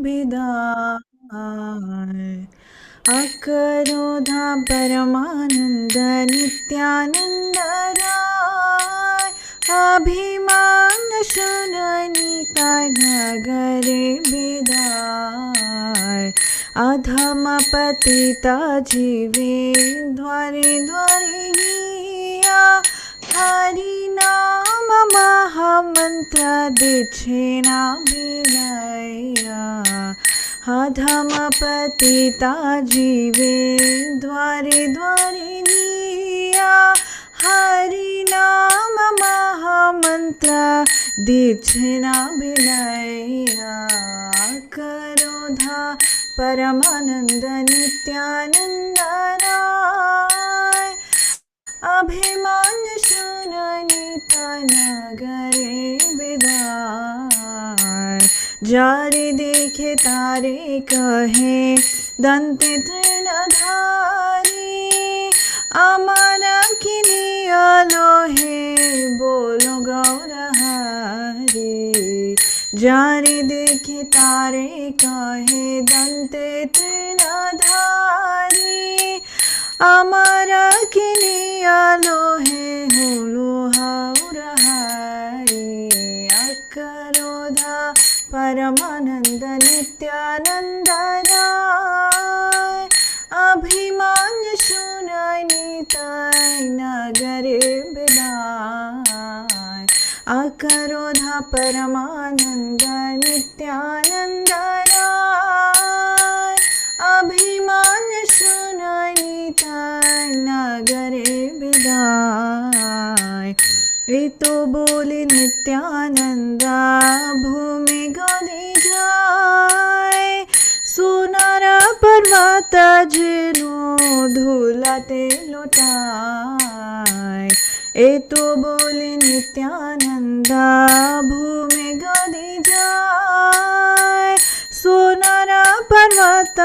विदाय। अकरोधा परमानंद नित्यानंद राय, अभिमान शुननीता नगरे विदाय। अधम पतिता जीवे द्वारे द्वारे हिया, हरि नाम महामंत्र दीक्षिणा विनया। अधम पतिता जीवे द्वारे द्वारे हिया, हरि नाम महामंत्र दीक्षिणा विनया। करोधा परमानंद नित्यानंद राय, अभिमान शुननीता नगरे विदाय। जारे देखे तारे कहे दंते तृणधारी, अमरा किनियालो है बोलो गौर हरि। जारे देखे तारे कहे दंते तृणधारी, अमरा किनियालो है हुलु हौर हरि। अकरोधा परमानंद नित्यानंद राय, अभिमान शुननीता नगरे विदाय। अकरोधा परमानंद नित्यानंद राय, अभिमान शुननीता नगरे विदाय। तो बोले नित्यानंद भूमि गली जाए, सोनार पर्वत जिनो धूलते लौटाए। तो बोले नित्यानंद भूमि गली जाए, सोनार पर्वत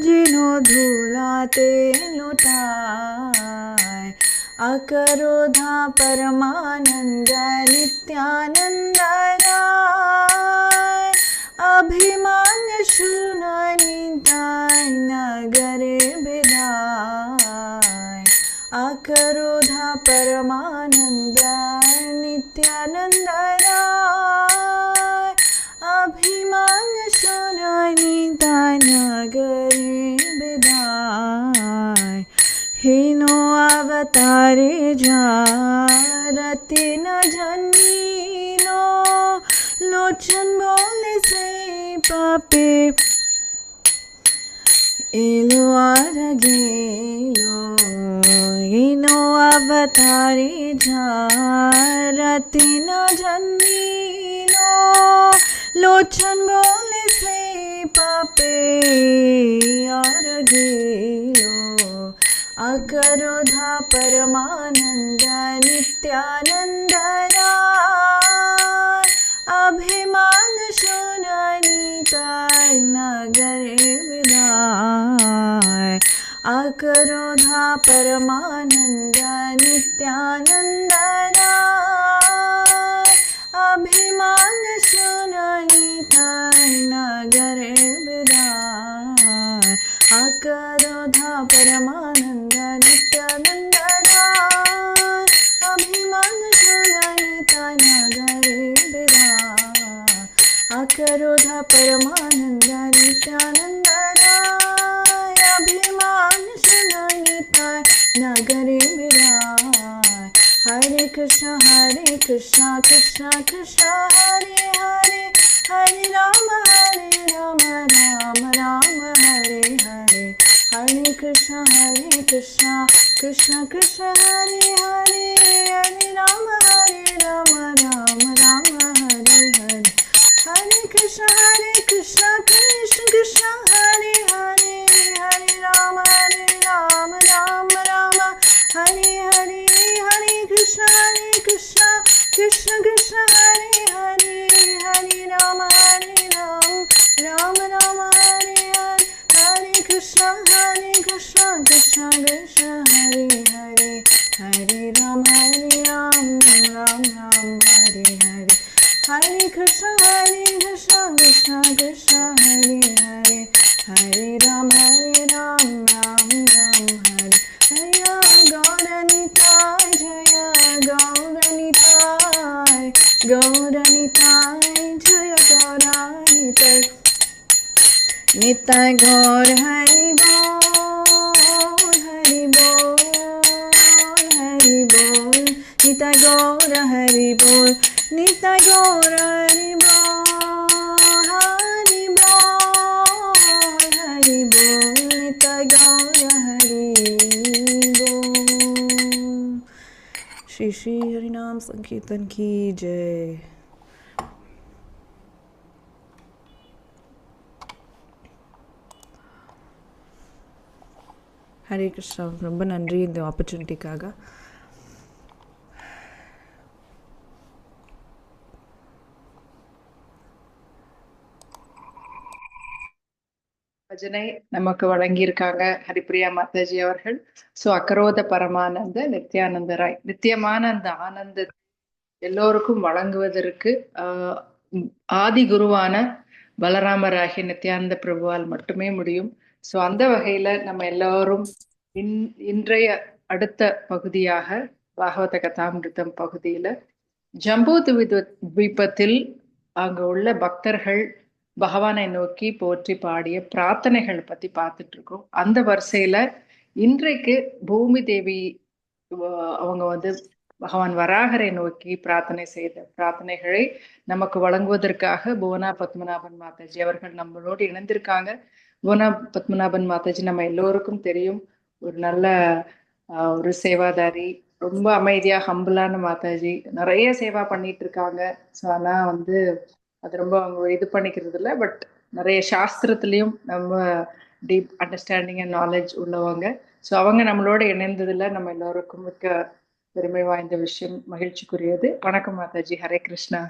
जिनो धूलते लौटाए। अकरोधा परमानंद नित्यानंद राय, अभिमान शुननीता नगरे विदाय। अकरोधा परमानंद नित्यानंद राय, अभिमान शुननीता नगरे विदाय। हीनो अवतारे जारति न जन्मीनो, लोचन बोले से पापे एलो आरगेलो। हीनो अवतारे जारति न जन्मीनो, लोचन बोले से पापे आरगेलो। अकरोधा परमानंद नित्यानंद राय, अभिमान शुननीता नगरे विदाय। अकरोधा परमानंद नित्यानंद राय, अभिमान शुननीता नगरे विदाय। अकरोधा परमानंद नित्यानंद राय, अभिमान शुननीता नगरे विदाय। अकरोधा परमानंद नित्यानंद राय, अभिमान शुननीता नगरे विदाय। हरे कृष्ण कृष्ण कृष्ण हरे हरे, हरे राम राम राम हरे हरे। हरे कृष्ण कृष्ण कृष्ण हरे हरे, हरे राम राम राम हरे हरे। हरे कृष्ण कृष्ण कृष्ण हरे हरे, हरे राम राम राम हरे हरे। हरे कृष्ण कृष्ण कृष्ण हरे हरे, हरे राम राम राम हरे हरे। हरे कृष्ण कृष्ण कृष्ण हरे हरे, हरे राम राम राम हरे हरे। हरे कृष्ण कृष्ण कृष्ण हरे निताय गौर हरि बोल हरि बोल हरि बोल निताय गौर हरि बोल निताय गौर हरि बोल हरि बोल हरि बोल निताय गौर हरि बोल। श्री श्री हरिनाम संकीर्तन की जय। ஹரே கிருஷ்ணா. ரொம்ப நன்றி இந்த ஆப்பர்ச்சுனிட்டிக்காக. பஜனை நமக்கு வழங்கியிருக்காங்க ஹரிப்பிரியா மாதாஜி அவர்கள். சோ அக்கரோத பரமானந்த நித்யானந்த ராய் நித்தியமான அந்த ஆனந்த எல்லோருக்கும் வழங்குவதற்கு ஆதி குருவான பலராமராகிய நித்யானந்த பிரபுவால் மட்டுமே முடியும். சோ அந்த வகையில நம்ம எல்லாரும் இன்றைய அடுத்த பகுதியாக பாகவத கதாமிருதம் பகுதியில ஜம்பூ துவீபத்தில் அங்க உள்ள பக்தர்கள் பகவானை நோக்கி போற்றி பாடிய பிரார்த்தனைகளை பத்தி பார்த்துட்டு இருக்கோம். அந்த வரிசையில இன்றைக்கு பூமி தேவி அவங்க பகவான் வராகரை நோக்கி பிரார்த்தனை செய்த பிரார்த்தனைகளை நமக்கு வழங்குவதற்காக புவனா பத்மநாபன் மாதாஜி அவர்கள் நம்மளோடு இணைந்திருக்காங்க. புவனா பத்மநாபன் மாதாஜி நம்ம எல்லோருக்கும் தெரியும், ஒரு நல்ல ஒரு சேவாதாரி, ரொம்ப அமைதியா ஹம்பிளான மாதாஜி, நிறைய சேவா பண்ணிட்டு இருக்காங்க. ஸோ ஆனா அது ரொம்ப அவங்க இது பண்ணிக்கிறது இல்லை. பட் நிறைய சாஸ்திரத்திலையும் நம்ம டீப் அண்டர்ஸ்டாண்டிங் அண்ட் நாலேஜ் உள்ளவங்க. ஸோ அவங்க நம்மளோட இணைந்ததுல நம்ம எல்லோருக்கும் மிக்க பெருமை வாய்ந்த விஷயம், மகிழ்ச்சிக்குரியது. வணக்கம் மாதாஜி. ஹரே கிருஷ்ணா.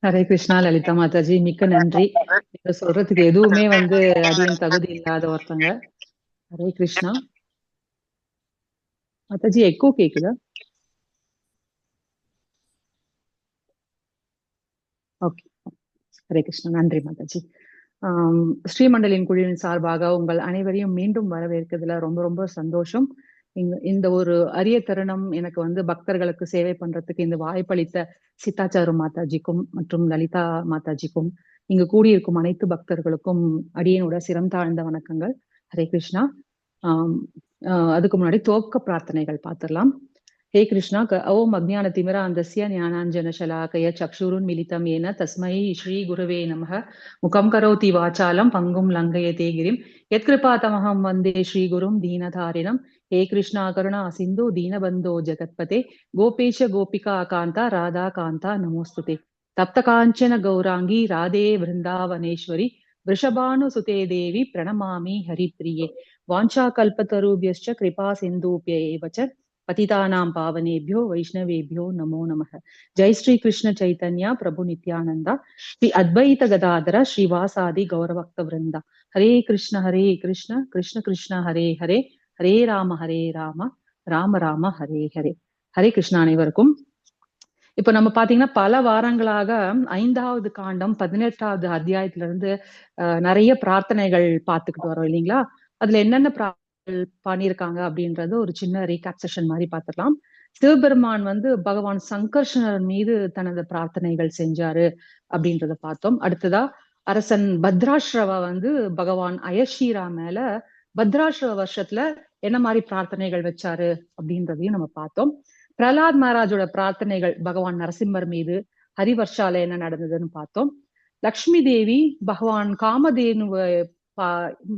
ஹரே கிருஷ்ணா லலிதா மாதாஜி, மிக்க நன்றி. இத சொல்றதுக்கு எதுவுமே அடியன் தகுதி இல்லாத ஒருத்தங்க. ஹரே கிருஷ்ணா. மாதாஜி எக்கோ கேக்குதா? ஓகே, ஹரே கிருஷ்ணா. நன்றி மாதாஜி. ஸ்ரீமண்டலின் குழுவின் சார்பாக உங்கள் அனைவரையும் மீண்டும் வரவேற்கிறதுல ரொம்ப ரொம்ப சந்தோஷம். இந்த ஒரு அரிய தருணம் எனக்கு பக்தர்களுக்கு சேவை பண்றதுக்கு இந்த வாய்ப்பளித்த சித்தாச்சாரு மாதாஜிக்கும் மற்றும் லலிதா மாதாஜிக்கும் இங்கு கூடியிருக்கும் அனைத்து பக்தர்களுக்கும் அடியனோட சிரம் தாழ்ந்த வணக்கங்கள். ஹரே கிருஷ்ணா. அதுக்கு முன்னாடி துவக்க பிரார்த்தனைகள் பார்த்துடலாம். हे कृष्णा ओम अज्ञानतिमिरान्धस्य ज्ञानाञ्जनशलाकया चक्षुरुन्मिलितं येन तस्मै श्रीगुरवे नमः। मुखं करोति वाचालं पङ्गुं लङ्घयते गिरिं यत्कृपातमहं वन्दे श्रीगुरुं दीनधारिणं। हे कृष्णा करुणा सिन्धु दीनबन्धो जगत्पते गोपेश गोपिका कान्ता राधा कान्ता नमोस्तुते। तप्तकाञ्चन गौराङ्गी राधे वृन्दावनेश्वरी वृषभानुसुते देवी प्रणमामि हरिप्रिये। वाञ्छाकल्पतरुभ्यश्च कृपा सिन्धुभ्य एव च पतितानां पावनेभ्यो वैष्णवेभ्यो नमो नमः। जय श्री कृष्ण चैतन्य प्रभु नित्यानंद श्री अद्वैत गदाधर श्रीवासादि गौरभक्त वृंदा। हरे कृष्ण कृष्ण कृष्ण हरे हरे हरे राम राम राम हरे हरे। हरे कृष्ण அனைவருக்கும். இப்ப நம்ம பாத்தீங்கன்னா பல வாரங்களாக 5வது காண்டம் 18வது அத்தியாயத்துல இருந்து நிறைய பிரார்த்தனைகள் பார்த்துக்கிட்டு வரோம் இல்லைங்களா? அதுல என்னென்ன பண்ணியிருக்காங்க அப்படின்றது ஒரு சின்ன ரீகேப் செஷன் மாதிரி பார்த்துக்கலாம். சிவபெருமான் பகவான் சங்கர்ஷனர் மீது தனது பிரார்த்தனைகள் செஞ்சாரு அப்படின்றத பார்த்தோம். அடுத்ததா அரசன் பத்ராஸ்ரவ பகவான் அயஷீரா மேல பத்ராஸ்ரவ வருஷத்துல என்ன மாதிரி பிரார்த்தனைகள் வச்சாரு அப்படின்றதையும் நம்ம பார்த்தோம். பிரலாத் மகாராஜோட பிரார்த்தனைகள் பகவான் நரசிம்மர் மீது, ஹரிவர்ஷால என்ன நடந்ததுன்னு பார்த்தோம். லக்ஷ்மி தேவி பகவான் காமதேனுவை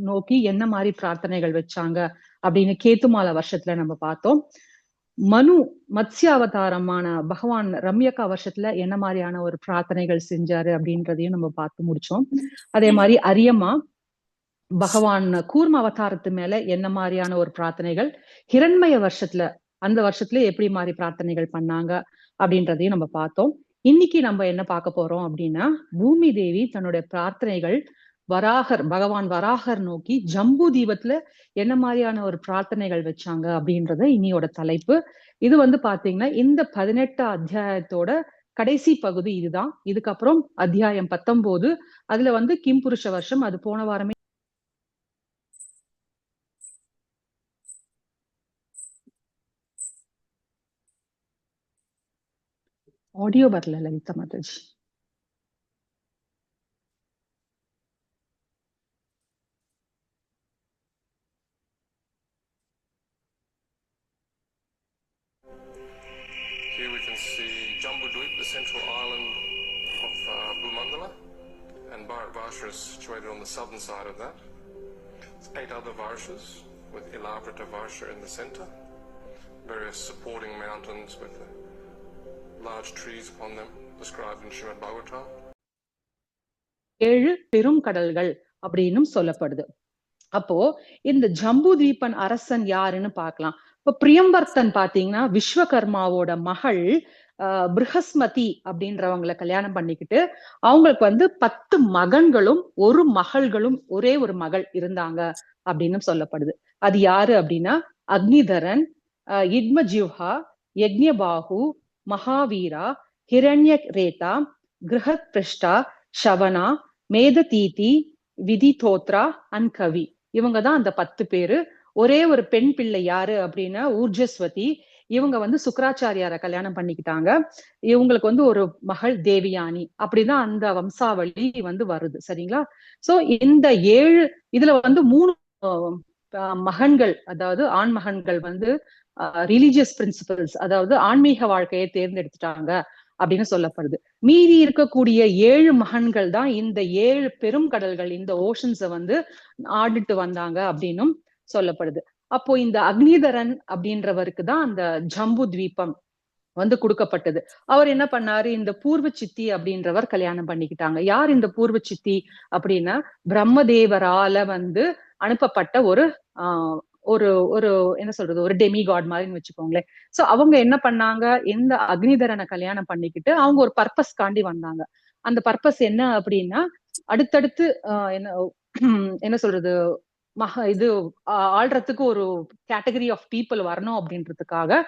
நோக்கி என்ன மாதிரி பிரார்த்தனைகள் வச்சாங்க அப்படின்னு கேத்துமால வருஷத்துல நம்ம பார்த்தோம். மனு மத்ஸ்ய அவதாரமான பகவான் ரம்யகா வருஷத்துல என்ன மாதிரியான ஒரு பிரார்த்தனைகள் செஞ்சாரு அப்படின்றதையும் நம்ம பார்த்து முடிச்சோம். அதே மாதிரி அரியமா பகவான் கூர்ம அவதாரத்து மேல என்ன மாதிரியான ஒரு பிரார்த்தனைகள், ஹிரண்மய வருஷத்துல அந்த வருஷத்துல எப்படி மாதிரி பிரார்த்தனைகள் பண்ணாங்க அப்படின்றதையும் நம்ம பார்த்தோம். இன்னைக்கு நம்ம என்ன பார்க்க போறோம் அப்படின்னா, பூமி தேவி தன்னுடைய பிரார்த்தனைகள் பகவான் வராகர் நோக்கி ஜம்பு தீபத்துல என்ன மாதிரியான ஒரு பிரார்த்தனைகள் வச்சாங்க அப்படின்றத இன்னியோட தலைப்பு. இது பாத்தீங்கன்னா இந்த 18 அத்தியாயத்தோட கடைசி பகுதி இதுதான். இதுக்கப்புறம் அத்தியாயம் 19 அதுல கிம் புருஷ வருஷம், அது போன வாரமே ஆடியோ வரல Lalitha Mataji. Here we can see Jambudweep, the central island of Bhumandala, and Bharat Varsha is situated on the southern side of that. It's 8 other Varshas with Ilavrita Varsha in the center, various supporting mountains with large trees upon them, described in Srimad Bhagavatam. 7 பெரும் கடல்கள் அப்படின்னும் சொல்லப்படுது. அப்போ இந்த ஜம்பு தீபன் அரசன் யாருன்னு பார்க்கலாம். இப்ப பிரியம்பர்த்தன் பாத்தீங்கன்னா விஸ்வகர்மாவோட மகள் பிருகஸ்மதி அப்படின்றவங்களை கல்யாணம் பண்ணிக்கிட்டு அவங்களுக்கு 10 மகன்களும் 1 மகள்களும் ஒரே ஒரு மகள் இருந்தாங்க அப்படின்னு சொல்லப்படுது. அது யாரு அப்படின்னா அக்னிதரன், இத்மஜிவ்ஹா, யக்ஞபாகு, மகாவீரா, ஹிரண்ய ரேதா, கிருஹத் பிருஷ்டா, ஷவனா, மேததீதி, விதிதோத்ரா, அன்கவி. இவங்கதான் அந்த 10 பேரு. ஒரே ஒரு பெண் பிள்ளை யாரு அப்படின்னா ஊர்ஜஸ்வதி. இவங்க சுக்கராச்சாரியார கல்யாணம் பண்ணிக்கிட்டாங்க. இவங்களுக்கு ஒரு மகள் தேவியானி. அப்படிதான் அந்த வம்சாவளி வருது. சரிங்களா? சோ இந்த 7 இதுல 3 மகன்கள், அதாவது ஆண் மகன்கள் ரிலீஜியஸ் பிரின்சிபல்ஸ், அதாவது ஆன்மீக வாழ்க்கையை தேர்ந்தெடுத்துட்டாங்க அப்படின்னு சொல்லப்படுது. மீதி இருக்கக்கூடிய 7 மகன்கள் தான் இந்த 7 பெரும் கடல்கள், இந்த ஓஷன்ஸ ஆடிட்டு வந்தாங்க அப்படின்னும் சொல்லப்படுது. அப்போ இந்த அக்னிதரன் அப்படின்றவருக்கு தான் அந்த ஜம்பு தீபம் கொடுக்கப்பட்டது. அவர் என்ன பண்ணாரு, இந்த பூர்வ சித்தி அப்படின்றவர் கல்யாணம் பண்ணிக்கிட்டாங்க. யார் இந்த பூர்வ சித்தி அப்படின்னா பிரம்மதேவரால அனுப்பப்பட்ட ஒரு ஒரு என்ன சொல்றது, ஒரு டெமிகாட் மாதிரின்னு வச்சுக்கோங்களேன். சோ அவங்க என்ன பண்ணாங்க, இந்த அக்னிதரனை கல்யாணம் பண்ணிக்கிட்டு அவங்க ஒரு பர்பஸ் காண்டி வந்தாங்க. அந்த பர்பஸ் என்ன அப்படின்னா அடுத்தடுத்து என்ன சொல்றது, இது ஆள்றதுக்கு ஒரு கேட்டகரி ஆஃப் பீப்புள் வரணும் அப்படின்றதுக்காக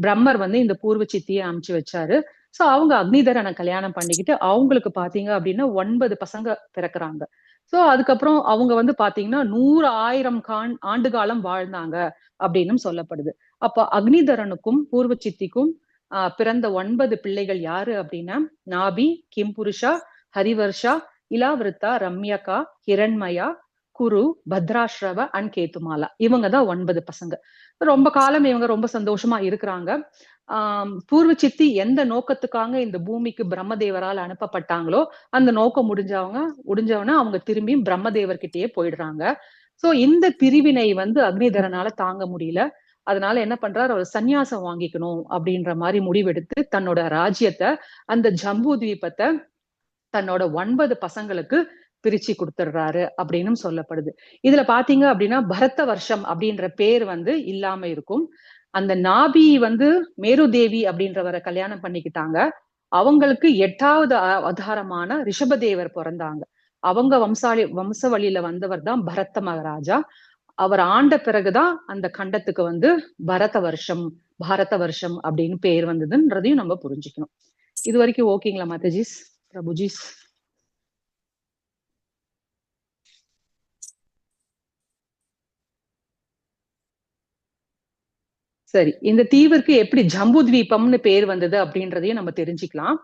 பிரம்மர் இந்த பூர்வ சித்தியை அனுப்பிச்சு வச்சாரு. சோ அவங்க அக்னிதரனை கல்யாணம் பண்ணிக்கிட்டு அவங்களுக்கு பாத்தீங்க அப்படின்னா 9 பசங்க பிறக்குறாங்க. சோ அதுக்கப்புறம் அவங்க பாத்தீங்கன்னா 100,000 ஆண்டு காலம் வாழ்ந்தாங்க அப்படின்னு சொல்லப்படுது. அப்ப அக்னிதரனுக்கும் பூர்வ சித்திக்கும் பிறந்த 9 பிள்ளைகள் யாரு அப்படின்னா நாபி, கிம்புருஷா, ஹரிவர்ஷா, இலாவிருத்தா, ரம்யகா, ஹிரண்மயா, குரு, பத்ராஸ்ரவ அண்ட் கேத்துமாலா. இவங்கதான் 9 பசங்க. ரொம்ப காலம் இவங்க ரொம்ப சந்தோஷமா இருக்கிறாங்க. பூர்வ சித்தி எந்த நோக்கத்துக்காக இந்த பூமிக்கு பிரம்மதேவரால் அனுப்பப்பட்டாங்களோ அந்த நோக்கம் முடிஞ்சவன அவங்க திரும்பியும் பிரம்மதேவர்கிட்டயே போயிடுறாங்க. சோ இந்த பிரிவினை அக்னிதரனால தாங்க முடியல. அதனால என்ன பண்றாரு, அவர் சந்நியாசம் வாங்கிக்கணும் அப்படின்ற மாதிரி முடிவெடுத்து தன்னோட ராஜ்யத்தை, அந்த ஜம்பு தீபத்தை தன்னோட 9 பசங்களுக்கு பிரிச்சு கொடுத்துடுறாரு அப்படின்னு சொல்லப்படுது. இதுல பாத்தீங்க அப்படின்னா பரத வருஷம் அப்படின்ற பேர் இல்லாம இருக்கும். அந்த நாபி மேரு தேவி அப்படின்றவரை கல்யாணம் பண்ணிக்கிட்டாங்க. அவங்களுக்கு 8வது அவதாரமான ரிஷபதேவர் பிறந்தாங்க. அவங்க வம்சவழியில வந்தவர் தான் பரத மகாராஜா. அவர் ஆண்ட பிறகுதான் அந்த கண்டத்துக்கு பாரத வருஷம் அப்படின்னு பேர் வந்ததுன்றதையும் நம்ம புரிஞ்சுக்கணும். இது வரைக்கும் ஓகேங்களா மாதாஜிஸ், பிரபுஜிஸ்? சரி, இந்த தீவிற்கு எப்படி ஜம்பு தீபம்னு பேர் வந்தது அப்படின்றதையும் நம்ம தெரிஞ்சுக்கலாம்.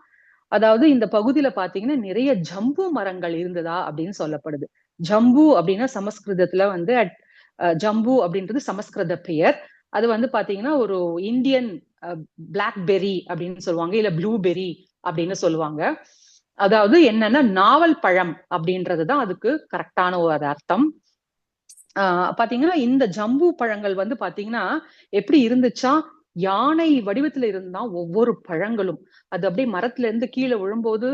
அதாவது இந்த பகுதியில பாத்தீங்கன்னா நிறைய ஜம்பு மரங்கள் இருந்ததா அப்படின்னு சொல்லப்படுது. ஜம்பு அப்படின்னா சமஸ்கிருதத்துல ஜம்பு அப்படின்றது சமஸ்கிருத பெயர். அது பாத்தீங்கன்னா ஒரு இந்தியன் பிளாக்பெர்ரி அப்படின்னு சொல்லுவாங்க, இல்ல ப்ளூபெர்ரி அப்படின்னு சொல்லுவாங்க. அதாவது என்னன்னா நாவல் பழம் அப்படின்றதுதான் அதுக்கு கரெக்டான ஒரு அர்த்தம். பாத்தீங்கன்னா இந்த ஜம்பு பழங்கள் பாத்தீங்கன்னா எப்படி இருந்துச்சா, யானை வடிவத்துல இருந்தா ஒவ்வொரு பழங்களும். அது அப்படியே மரத்துல இருந்து கீழே விழும்போது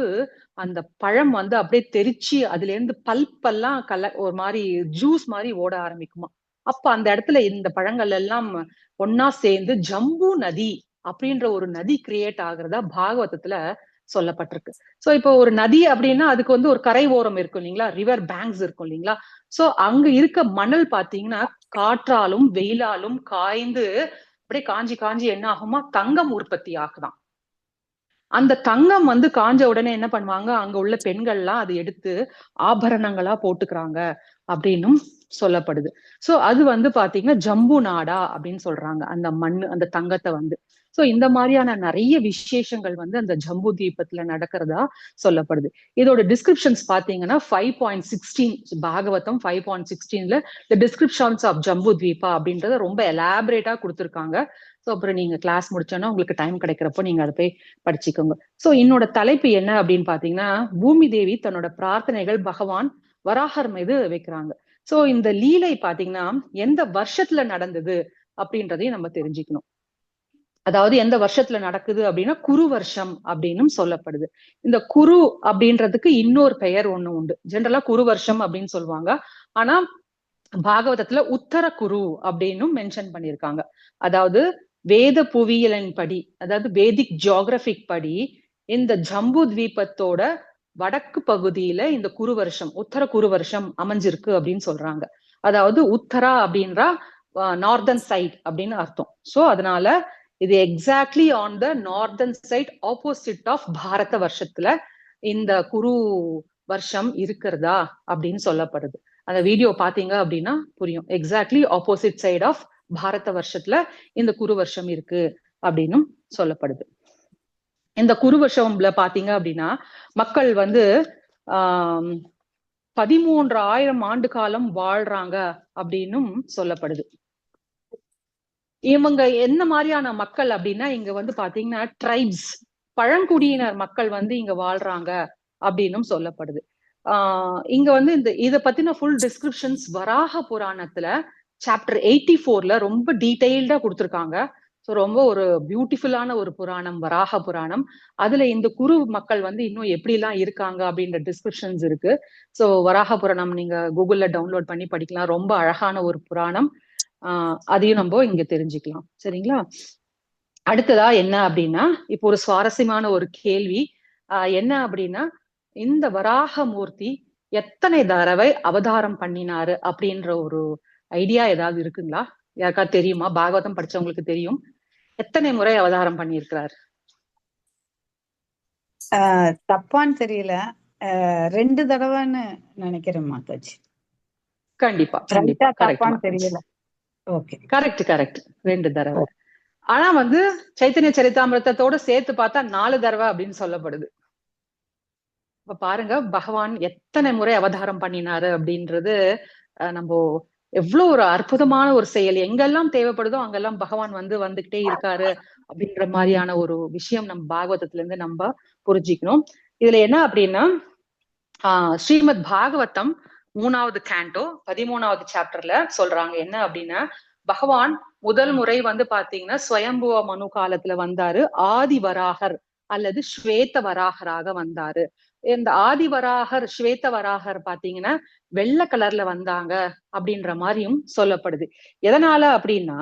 அந்த பழம் அப்படியே தெரிச்சு அதுல இருந்து பல்பெல்லாம் ஒரு மாதிரி ஜூஸ் மாதிரி ஓட ஆரம்பிக்குமா. அப்ப அந்த இடத்துல இந்த பழங்கள் எல்லாம் ஒன்னா சேர்ந்து ஜம்பு நதி அப்படின்ற ஒரு நதி கிரியேட் ஆகுறதா பாகவதத்துல சொல்லப்பட்டிருக்கு. சோ இப்போ ஒரு நதி அப்படின்னா அதுக்கு ஒரு கரை ஓரம் இருக்கும் இல்லைங்களா, ரிவர் பேங்க்ஸ் இருக்கும் இல்லைங்களா. சோ அங்க இருக்க மணல் பாத்தீங்கன்னா காற்றாலும் வெயிலாலும் காய்ந்து அப்படியே காஞ்சி என்ன ஆகுமா, தங்கம் உற்பத்தி ஆகுதான். அந்த தங்கம் காஞ்ச உடனே என்ன பண்ணுவாங்க, அங்க உள்ள பெண்கள்லாம் அதை எடுத்து ஆபரணங்களா போட்டுக்கிறாங்க அப்படின்னும் சொல்லப்படுது. சோ அது பாத்தீங்கன்னா ஜம்பு நாடா அப்படின்னு சொல்றாங்க அந்த மண்ணு, அந்த தங்கத்தை சோ இந்த மாதிரியான நிறைய விசேஷங்கள் வந்து அந்த ஜம்பு தீபத்துல நடக்கிறதா சொல்லப்படுது. இதோட டிஸ்கிரிப்ஷன்ஸ் பாத்தீங்கன்னா 5.16 பாகவதம் 5.16ல தி டிஸ்கிரிப்ஷன்ஸ் ஆஃப் ஜம்பு தீபா அப்படின்றத ரொம்ப எலாபரேட்டா கொடுத்துருக்காங்க. ஸோ அப்புறம் நீங்க கிளாஸ் முடிச்சோன்னா உங்களுக்கு டைம் கிடைக்கிறப்போ நீங்க அதை போய் படிச்சுக்கோங்க. ஸோ என்னோட தலைப்பு என்ன அப்படின்னு பாத்தீங்கன்னா, பூமி தேவி தன்னோட பிரார்த்தனைகள் பகவான் வராகர் மீது வைக்கிறாங்க. சோ இந்த லீலை பாத்தீங்கன்னா எந்த வருஷத்துல நடந்தது அப்படின்றதையும் நம்ம தெரிஞ்சுக்கணும். அதாவது எந்த வருஷத்துல நடக்குது அப்படின்னா குரு வருஷம் அப்படின்னு சொல்லப்படுது. இந்த குரு அப்படின்றதுக்கு இன்னொரு பெயர் ஒண்ணு உண்டு. ஜென்ரலா குரு வருஷம் அப்படின்னு சொல்லுவாங்க. ஆனா பாகவதத்துல உத்தர குரு அப்படின்னு மென்ஷன் பண்ணியிருக்காங்க. அதாவது வேத புவியியலின் படி, அதாவது வேதிக் ஜியோகிராபிக் படி இந்த ஜம்பு தீபத்தோட வடக்கு பகுதியில இந்த குரு வருஷம் உத்தர குரு வருஷம் அமைஞ்சிருக்கு அப்படின்னு சொல்றாங்க. அதாவது உத்தரா அப்படின்றா நார்தன் சைட் அப்படின்னு அர்த்தம். சோ அதனால இது exactly on the northern side opposite of பாரத வருஷத்துல இந்த குரு வருஷம் இருக்கிறதா அப்படின்னு சொல்லப்படுது. அந்த வீடியோ பாத்தீங்க அப்படின்னா புரியும். எக்ஸாக்ட்லி ஆப்போசிட் சைட் ஆஃப் பாரத வருஷத்துல இந்த குரு வருஷம் இருக்கு அப்படின்னு சொல்லப்படுது. இந்த குரு வருஷம்ல பாத்தீங்க அப்படின்னா மக்கள் வந்து 13,000 ஆண்டு காலம் வாழ்றாங்க அப்படின்னும் சொல்லப்படுது. இவங்க என்ன மாதிரியான மக்கள் அப்படின்னா இங்க வந்து பாத்தீங்கன்னா ட்ரைப்ஸ், பழங்குடியினர் மக்கள் வந்து இங்க வாழ்றாங்க அப்படின்னும் சொல்லப்படுது. இங்க வந்து இத பத்தின ஃபுல் டிஸ்கிரிப்ஷன்ஸ் வராக புராணத்துல சாப்டர் 84ல ரொம்ப டீடைல்டா கொடுத்துருக்காங்க. ஸோ ரொம்ப ஒரு பியூட்டிஃபுல்லான ஒரு புராணம் வராக புராணம். அதுல இந்த குரு மக்கள் வந்து இன்னும் எப்படி எல்லாம் இருக்காங்க அப்படின்ற டிஸ்கிரிப்ஷன்ஸ் இருக்கு. ஸோ வராக புராணம் நீங்க கூகுள்ல டவுன்லோட் பண்ணி படிக்கலாம். ரொம்ப அழகான ஒரு புராணம். அதையும் நம்ம இங்க தெரிஞ்சுக்கலாம். சரிங்களா? அடுத்ததா என்ன அப்படின்னா இப்போ ஒரு சுவாரஸ்யமான ஒரு கேள்வி என்ன அப்படின்னா, இந்த வராகமூர்த்தி எத்தனை தடவை அவதாரம் பண்ணினாரு அப்படின்ற ஒரு ஐடியா ஏதாவது இருக்குங்களா? யாருக்கா தெரியுமா? பாகவதம் படிச்சவங்களுக்கு தெரியும். எத்தனை முறை அவதாரம் பண்ணியிருக்கிறார்? தப்பான்னு தெரியல, 2 தடவைன்னு நினைக்கிறேன் மாதாஜி. கண்டிப்பா கண்டிப்பா தப்பான்னு தெரியல. ஓகே, கரெக்ட் 2 தடவை. ஆனா வந்து சைத்தன்ய சரிதாமிரத்தோட சேர்த்து பார்த்தா 4 தடவை அப்படின்னு சொல்லப்படுது. இப்ப பாருங்க பகவான் எத்தனை முறை அவதாரம் பண்ணினாரு அப்படின்றது நம்ம எவ்வளவு ஒரு அற்புதமான ஒரு செயல். எங்கெல்லாம் தேவைப்படுதோ அங்கெல்லாம் பகவான் வந்துகிட்டே இருக்காரு அப்படின்ற மாதிரியான ஒரு விஷயம் நம்ம பாகவதத்துல இருந்து நம்ம புரிஞ்சுக்கணும். இதுல என்ன அப்படின்னா ஸ்ரீமத் பாகவதம் 3வது கேண்டோ 13வது சாப்டர்ல சொல்றாங்க என்ன அப்படின்னா, பகவான் முதல் முறை வந்து பாத்தீங்கன்னா ஸ்வயம்புவ மனு காலத்துல வந்தாரு. ஆதி வராகர் அல்லது ஸ்வேத வராகராக வந்தாரு. இந்த ஆதி வராகர் ஸ்வேத வராகர் பாத்தீங்கன்னா வெள்ளை கலர்ல வந்தாங்க அப்படின்ற மாதிரியும் சொல்லப்படுது. எதனால அப்படின்னா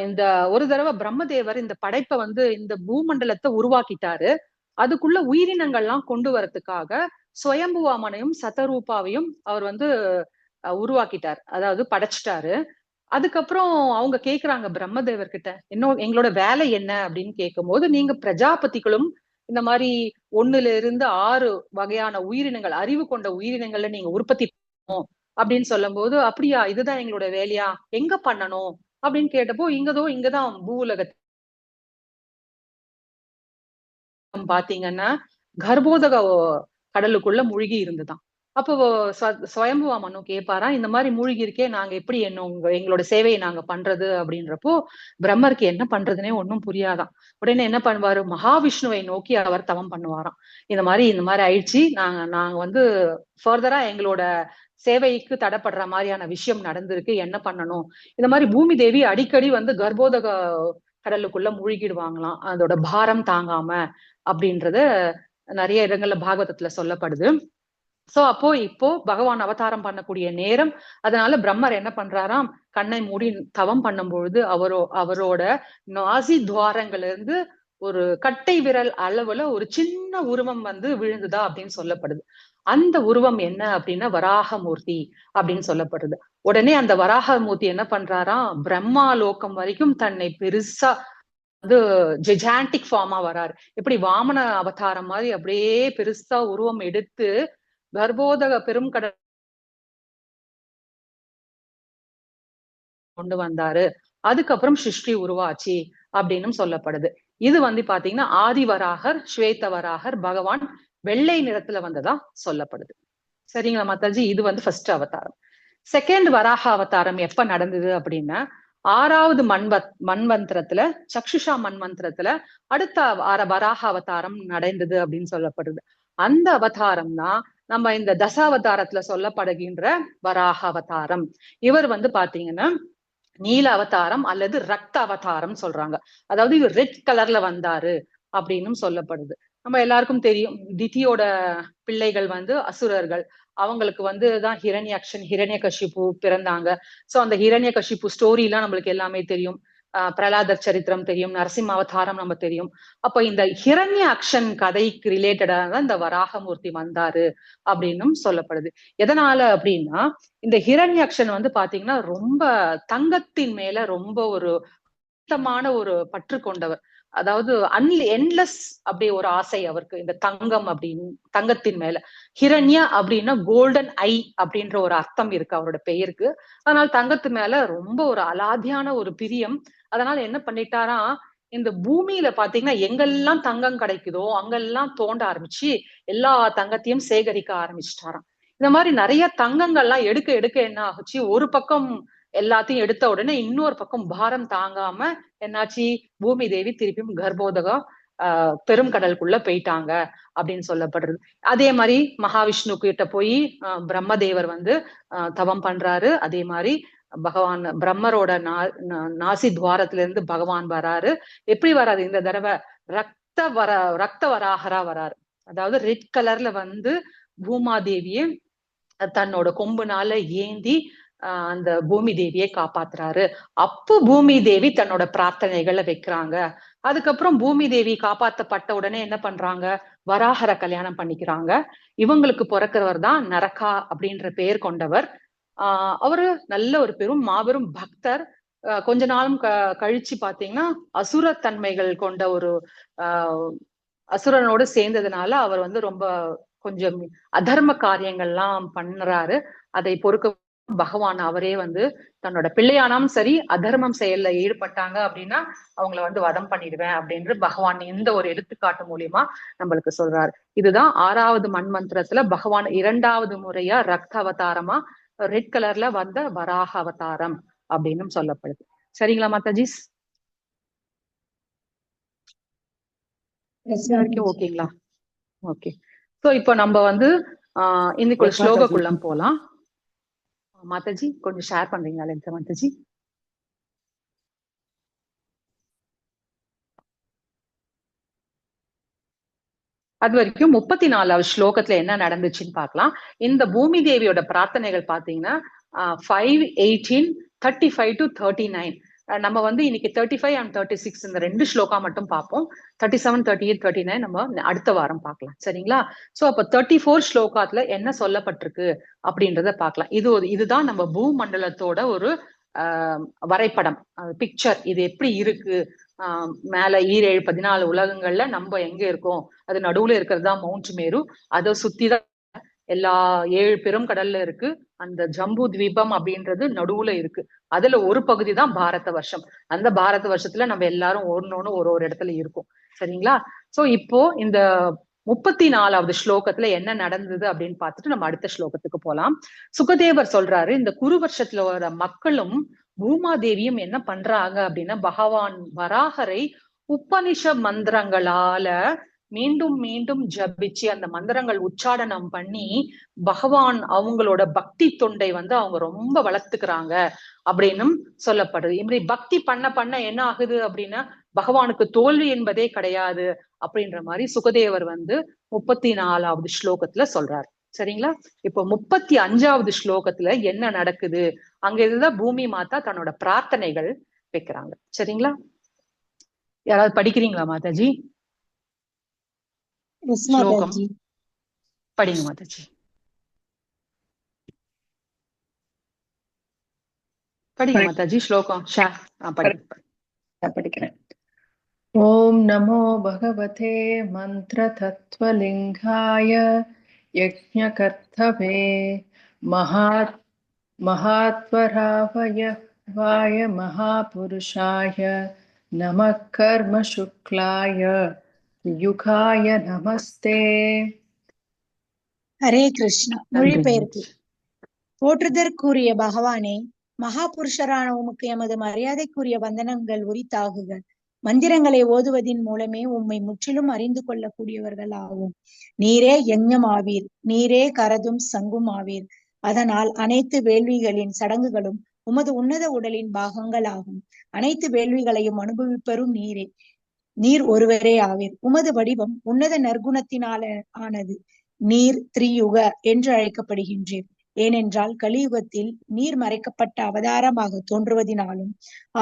இந்த ஒரு தடவை பிரம்மதேவர் இந்த படைப்பை வந்து இந்த பூமண்டலத்தை உருவாக்கிட்டாரு. அதுக்குள்ள உயிரினங்கள்லாம் கொண்டு வரதுக்காக ஸ்வயம்புவாமனையும் சதரூபாவையும் அவர் வந்து உருவாக்கிட்டார், அதாவது படைச்சிட்டாரு. அதுக்கப்புறம் அவங்க கேக்குறாங்க பிரம்மதேவர் கிட்ட, இன்னும் எங்களோட வேலை என்ன அப்படின்னு கேட்கும் போது, நீங்க பிரஜாபதிகளும் இந்த மாதிரி 1ல இருந்து 6 வகையான உயிரினங்கள், அறிவு கொண்ட உயிரினங்கள்ல நீங்க உற்பத்தி பண்ணணும் அப்படின்னு சொல்லும் போது, அப்படியா இதுதான் எங்களோட வேலையா, எங்க பண்ணணும் அப்படின்னு கேட்டப்போ, இங்கதான் பூவுலகத்தை பாத்தீங்கன்னா கர்ப்போதக கடலுக்குள்ள மூழ்கி இருந்துதான். அப்போ ஸ்வயம்புவா மனு கேட்பாரா, இந்த மாதிரி மூழ்கி இருக்கே, நாங்க எப்படி எங்களோட சேவையை நாங்க பண்றது அப்படின்றப்போ பிரம்மருக்கு என்ன பண்றதுன்னே ஒன்னும் புரியாதான். உடனே என்ன பண்ணுவாரு, மகாவிஷ்ணுவை நோக்கி அவர் தவம் பண்ணுவாராம். இந்த மாதிரி ஆயிடுச்சு, நாங்க வந்து ஃபர்தரா எங்களோட சேவைக்கு தடைப்படுற மாதிரியான விஷயம் நடந்திருக்கு, என்ன பண்ணணும். இந்த மாதிரி பூமி தேவி அடிக்கடி வந்து கர்ப்போதக கடலுக்குள்ள மூழ்கிடுவாங்களாம், அதோட பாரம் தாங்காம அப்படின்றத நிறைய இடங்கள்ல பாகவதத்துல சொல்லப்படுது. சோ அப்போ இப்போ பகவான் அவதாரம் பண்ணக்கூடிய நேரம். அதனால பிரம்மர் என்ன பண்றாராம், கண்ணை மூடி தவம் பண்ணும் பொழுது அவரோட நாசி துவாரங்கள்ல இருந்து ஒரு கட்டை விரல் அளவுல ஒரு சின்ன உருவம் வந்து விழுந்துதா அப்படின்னு சொல்லப்படுது. அந்த உருவம் என்ன அப்படின்னா வராகமூர்த்தி அப்படின்னு சொல்லப்படுது. உடனே அந்த வராகமூர்த்தி என்ன பண்றாராம், பிரம்மா லோகம் வரைக்கும் தன்னை பெருசா வந்து ஜிஜாண்டிக் ஃபார்மா வராரு. எப்படி வாமன அவதாரம் மாதிரி அப்படியே பெருசா உருவம் எடுத்து கர்ப்போதக பெரும் கடல் கொண்டு வந்தாரு. அதுக்கப்புறம் சிருஷ்டி உருவாச்சு அப்படின்னு சொல்லப்படுது. இது பாத்தீங்கன்னா ஆதிவராகர், ஸ்வேதவராகர் பகவான் வெள்ளை நிறத்துல வந்ததா சொல்லப்படுது. சரிங்களா மாதாஜி? இது ஃபர்ஸ்ட் அவதாரம். செகண்ட் வராக அவதாரம் எப்ப நடந்தது அப்படின்னா 6வது மன்வந்திரத்துல, சக்ஷுஷா மன்வந்திரத்துல அடுத்த வராக அவதாரம் நடந்தது அப்படின்னு சொல்லப்படுது. அந்த அவதாரம் தான் நம்ம இந்த தசாவதாரத்துல சொல்லப்படுகின்ற வராக அவதாரம். இவர் பாத்தீங்கன்னா நீல அவதாரம் அல்லது ரத்த அவதாரம் சொல்றாங்க. அதாவது இவர் ரெட் கலர்ல வந்தாரு அப்படின்னு சொல்லப்படுது. நம்ம எல்லாருக்கும் தெரியும், திதியோட பிள்ளைகள் அசுரர்கள். அவங்களுக்கு தான் ஹிரண்யகசிபு பிறந்தாங்க. சோ அந்த ஹிரண்யகசிபு ஸ்டோரி எல்லாம் நம்மளுக்கு எல்லாமே தெரியும். பிரலாதர் சரித்திரம் தெரியும், நரசிம்ம அவதாரம் நம்ம தெரியும். அப்ப இந்த ஹிரண்யாக்ஷன் கதைக்கு ரிலேட்டடா தான் இந்த வராகமூர்த்தி வந்தாரு அப்படின்னும் சொல்லப்படுது. எதனால அப்படின்னா இந்த ஹிரண்யாக்ஷன் பாத்தீங்கன்னா ரொம்ப தங்கத்தின் மேல ரொம்ப ஒரு ஒரு பற்று கொண்டவர். அதாவது என்லெஸ் அப்படி ஒரு ஆசை அவருக்கு இந்த தங்கம் அப்படின்னு, தங்கத்தின் மேல. ஹிரண்யா அப்படின்னா கோல்டன் ஐ அப்படின்ற ஒரு அர்த்தம் இருக்கு அவரோட பெயருக்கு. அதனால தங்கத்து மேல ரொம்ப ஒரு அலாதியான ஒரு பிரியம். அதனால என்ன பண்ணிட்டாரா, இந்த பூமியில பாத்தீங்கன்னா எங்கெல்லாம் தங்கம் கிடைக்குதோ அங்கெல்லாம் தோண்ட ஆரம்பிச்சு எல்லா தங்கத்தையும் சேகரிக்க ஆரம்பிச்சுட்டாராம். இந்த மாதிரி நிறைய தங்கங்கள்லாம் எடுக்க எடுக்க என்ன ஆகுச்சு, ஒரு பக்கம் எல்லாத்தையும் எடுத்த உடனே இன்னொரு பக்கம் பாரம் தாங்காம என்னாச்சு, பூமி தேவி திருப்பியும் கர்ப்போதகம் பெரும் கடலுக்குள்ள போயிட்டாங்க அப்படின்னு சொல்லப்படுறது. அதே மாதிரி மகாவிஷ்ணு கிட்ட போய் பிரம்மதேவர் தவம் பண்றாரு. அதே மாதிரி பகவான் பிரம்மரோட நாசி துவாரத்துல இருந்து பகவான் வராரு. எப்படி வராது இந்த தடவை, ரத்த வராகரா வராரு. அதாவது ரெட் கலர்ல பூமாதேவியை தன்னோட கொம்புனால ஏந்தி அந்த பூமி தேவியை காப்பாத்துறாரு. அப்போ பூமி தேவி தன்னோட பிரார்த்தனைகளை வைக்கிறாங்க. அதுக்கப்புறம் பூமி தேவி காப்பாத்தப்பட்ட உடனே என்ன பண்றாங்க, வராகரை கல்யாணம் பண்ணிக்கிறாங்க. இவங்களுக்கு பிறக்கிறவர் தான் நரகா அப்படின்ற பெயர் கொண்டவர். அவரு நல்ல ஒரு மாபெரும் பக்தர். கொஞ்ச நாளும் கழிச்சு பாத்தீங்கன்னா அசுரத்தன்மைகள் கொண்ட ஒரு அசுரனோடு சேர்ந்ததுனால அவர் ரொம்ப கொஞ்சம் அதர்ம காரியங்கள்லாம் பண்றாரு. அதை பொறுக்க பகவான் அவரே தன்னோட பிள்ளையானாலும் சரி அதர்மம் செயல்ல ஈடுபட்டாங்க அப்படின்னா அவங்கள வதம் பண்ணிடுவேன் அப்படின்னு பகவான் இந்த ஒரு எடுத்துக்காட்டு மூலியமா நம்மளுக்கு சொல்றாரு. இதுதான் 6வது மன்வந்திரத்துல பகவான் 2வது முறையா ரத்த அவதாரமா ரெட் கலர்ல வந்த வராக அவதாரம் அப்படின்னு சொல்லப்படுது. சரிங்களா மாதாஜி? ஓகேங்களா? ஓகே. சோ இப்போ நம்ம இன்னைக்கு ஒரு ஸ்லோகக்குள்ள போலாம். மாதாஜி கொஞ்சம் ஷேர் பண்றீங்களா லலிதா மாதாஜி? அது வரைக்கும் 34வது ஸ்லோகத்துல என்ன நடந்துச்சுன்னு பார்க்கலாம். இந்த பூமி தேவியோட பிரார்த்தனைகள் பாத்தீங்கன்னா 5, 18, 35 to 39. நம்ம இன்னைக்கு 35 and 36 இந்த 2 ஸ்லோகா மட்டும் பார்ப்போம். 37, 38, 39 நம்ம அடுத்த வாரம் பார்க்கலாம். சரிங்களா? சோ அப்ப 34 ஸ்லோகாத்துல என்ன சொல்லப்பட்டிருக்கு அப்படின்றத பார்க்கலாம். இதுதான் நம்ம பூமண்டலத்தோட ஒரு வரைபடம், பிக்சர். இது எப்படி இருக்கு, மேல 7, 14 உலகங்கள்ல நம்ம எங்க இருக்கோம், அது நடுவுல இருக்கிறது தான் மவுண்ட் மேரு. அதை சுத்திதான் எல்லா 7 பெரும் கடல்ல இருக்கு. அந்த ஜம்பு தீபம் அப்படின்றது நடுவுல இருக்கு. அதுல ஒரு பகுதி தான் பாரத வருஷம். அந்த பாரத வருஷத்துல நம்ம எல்லாரும் ஒன்னொன்னு ஒரு இடத்துல இருக்கோம். சரிங்களா? சோ இப்போ இந்த 34வது ஸ்லோகத்துல என்ன நடந்தது அப்படின்னு பார்த்துட்டு நம்ம அடுத்த ஸ்லோகத்துக்கு போலாம். சுகதேவர் சொல்றாரு, இந்த குரு வருஷத்துல வர மக்களும் பூமாதேவியும் என்ன பண்றாங்க அப்படின்னா பகவான் வராகரை உபனிஷ மந்திரங்களால மீண்டும் மீண்டும் ஜபிச்சு அந்த மந்திரங்கள் உச்சாடனம் பண்ணி பகவான் அவங்களோட பக்தி தொண்டை அவங்க ரொம்ப வளர்த்துக்கிறாங்க அப்படின்னும் சொல்லப்படுது. இப்படி பக்தி பண்ண பண்ண என்ன ஆகுது அப்படின்னா பகவானுக்கு தோல்வி என்பதே கிடையாது அப்படின்ற மாதிரி சுகதேவர் 34வது ஸ்லோகத்துல சொல்றாரு. சரிங்களா? இப்போ 35வது ஸ்லோகத்துல என்ன நடக்குது, அங்க இதுதான் பூமி மாதா தன்னோட பிரார்த்தனைகள் வைக்கிறாங்க. சரிங்களா? யாராவது படிக்கிறீங்களா மாதாஜி? ஸ்லோகம் படிங்க மாதாஜி. படிங்க மாதாஜி ஸ்லோகம். படிக்கிறேன். ஓம் நமோ பகவதே மந்திர தத்வலிங்காய யஜ்ஞகர்த்தவே மகாத்வராவய மகாபுருஷாய நமः கர்ம சுக்லாய யுகாய நமஸ்தே. ஹரே கிருஷ்ணா. நன்றி மொழிபெயர்ப்பு. மாதாஜி. போற்றுதற்குரிய பகவானே, மகா புருஷரான உமக்கு எமது மரியாதைக்குரிய வந்தனங்கள் உரித்தாகுக. மந்திரங்களை ஓதுவதின் மூலமே உம்மை முற்றிலும் அறிந்து கொள்ளக்கூடியவர்கள் ஆகும். நீரே யஞம் ஆவீர், நீரே கரதும் சங்கும் ஆவீர். அதனால் அனைத்து வேள்விகளின் சடங்குகளும் உமது உன்னத உடலின் பாகங்கள் ஆகும். அனைத்து வேள்விகளையும் அனுபவிப்பரும் நீரே. நீர் ஒருவரே ஆவீர். உமது வடிவம் உன்னத நற்குணத்தினால ஆனது. நீர் திரியுக என்று அழைக்கப்படுகின்றீர். ஏனென்றால் கலியுகத்தில் நீர் மறைக்கப்பட்ட அவதாரமாக தோன்றுவதினாலும்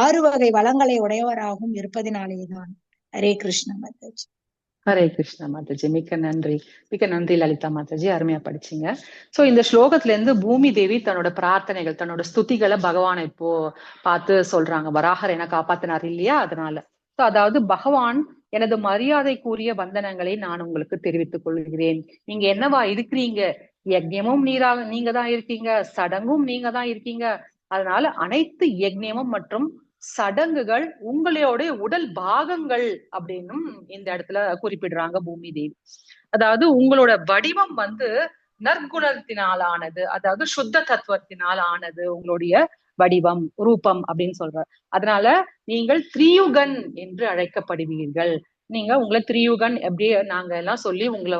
6 வகை வளங்களை உடையவராகவும் இருப்பதினாலேதான். ஹரே கிருஷ்ண மாதாஜி. ஹரே கிருஷ்ணா மாதாஜி. மிக்க நன்றி லலிதா மாதாஜி, அருமையா படிச்சீங்க. சோ இந்த ஸ்லோகத்துல இருந்து பூமி தேவி தன்னோட பிரார்த்தனைகள், தன்னோட ஸ்துதிகளை பகவானை இப்போ பார்த்து சொல்றாங்க. வராகர் என்ன காப்பாத்தினார் இல்லையா, அதனால. சோ அதாவது பகவான், எனது மரியாதைக்குரிய வந்தனங்களை நான் உங்களுக்கு தெரிவித்துக் கொள்கிறேன். நீங்க என்னவா இருக்கிறீங்க? யஜ்ஞமும் நீங்க தான் இருக்கீங்க, சடங்கும் நீங்க தான் இருக்கீங்க. அதனால அனைத்து யஜ்ஞமும் மற்றும் சடங்குகள் உங்களுடைய உடல் பாகங்கள் அப்படின்னும் இந்த இடத்துல குறிப்பிடுறாங்க பூமி தேவி. அதாவது உங்களோட வடிவம் நற்குணத்தினால் ஆனது, அதாவது சுத்த தத்துவத்தினால் ஆனது உங்களுடைய வடிவம், ரூபம் அப்படின்னு சொல்றார். அதனால நீங்கள் திரியுகன் என்று அழைக்கப்படுவீர்கள். நீங்க உங்களை திரியுகன் எப்படி நாங்க எல்லாம் சொல்லி உங்களை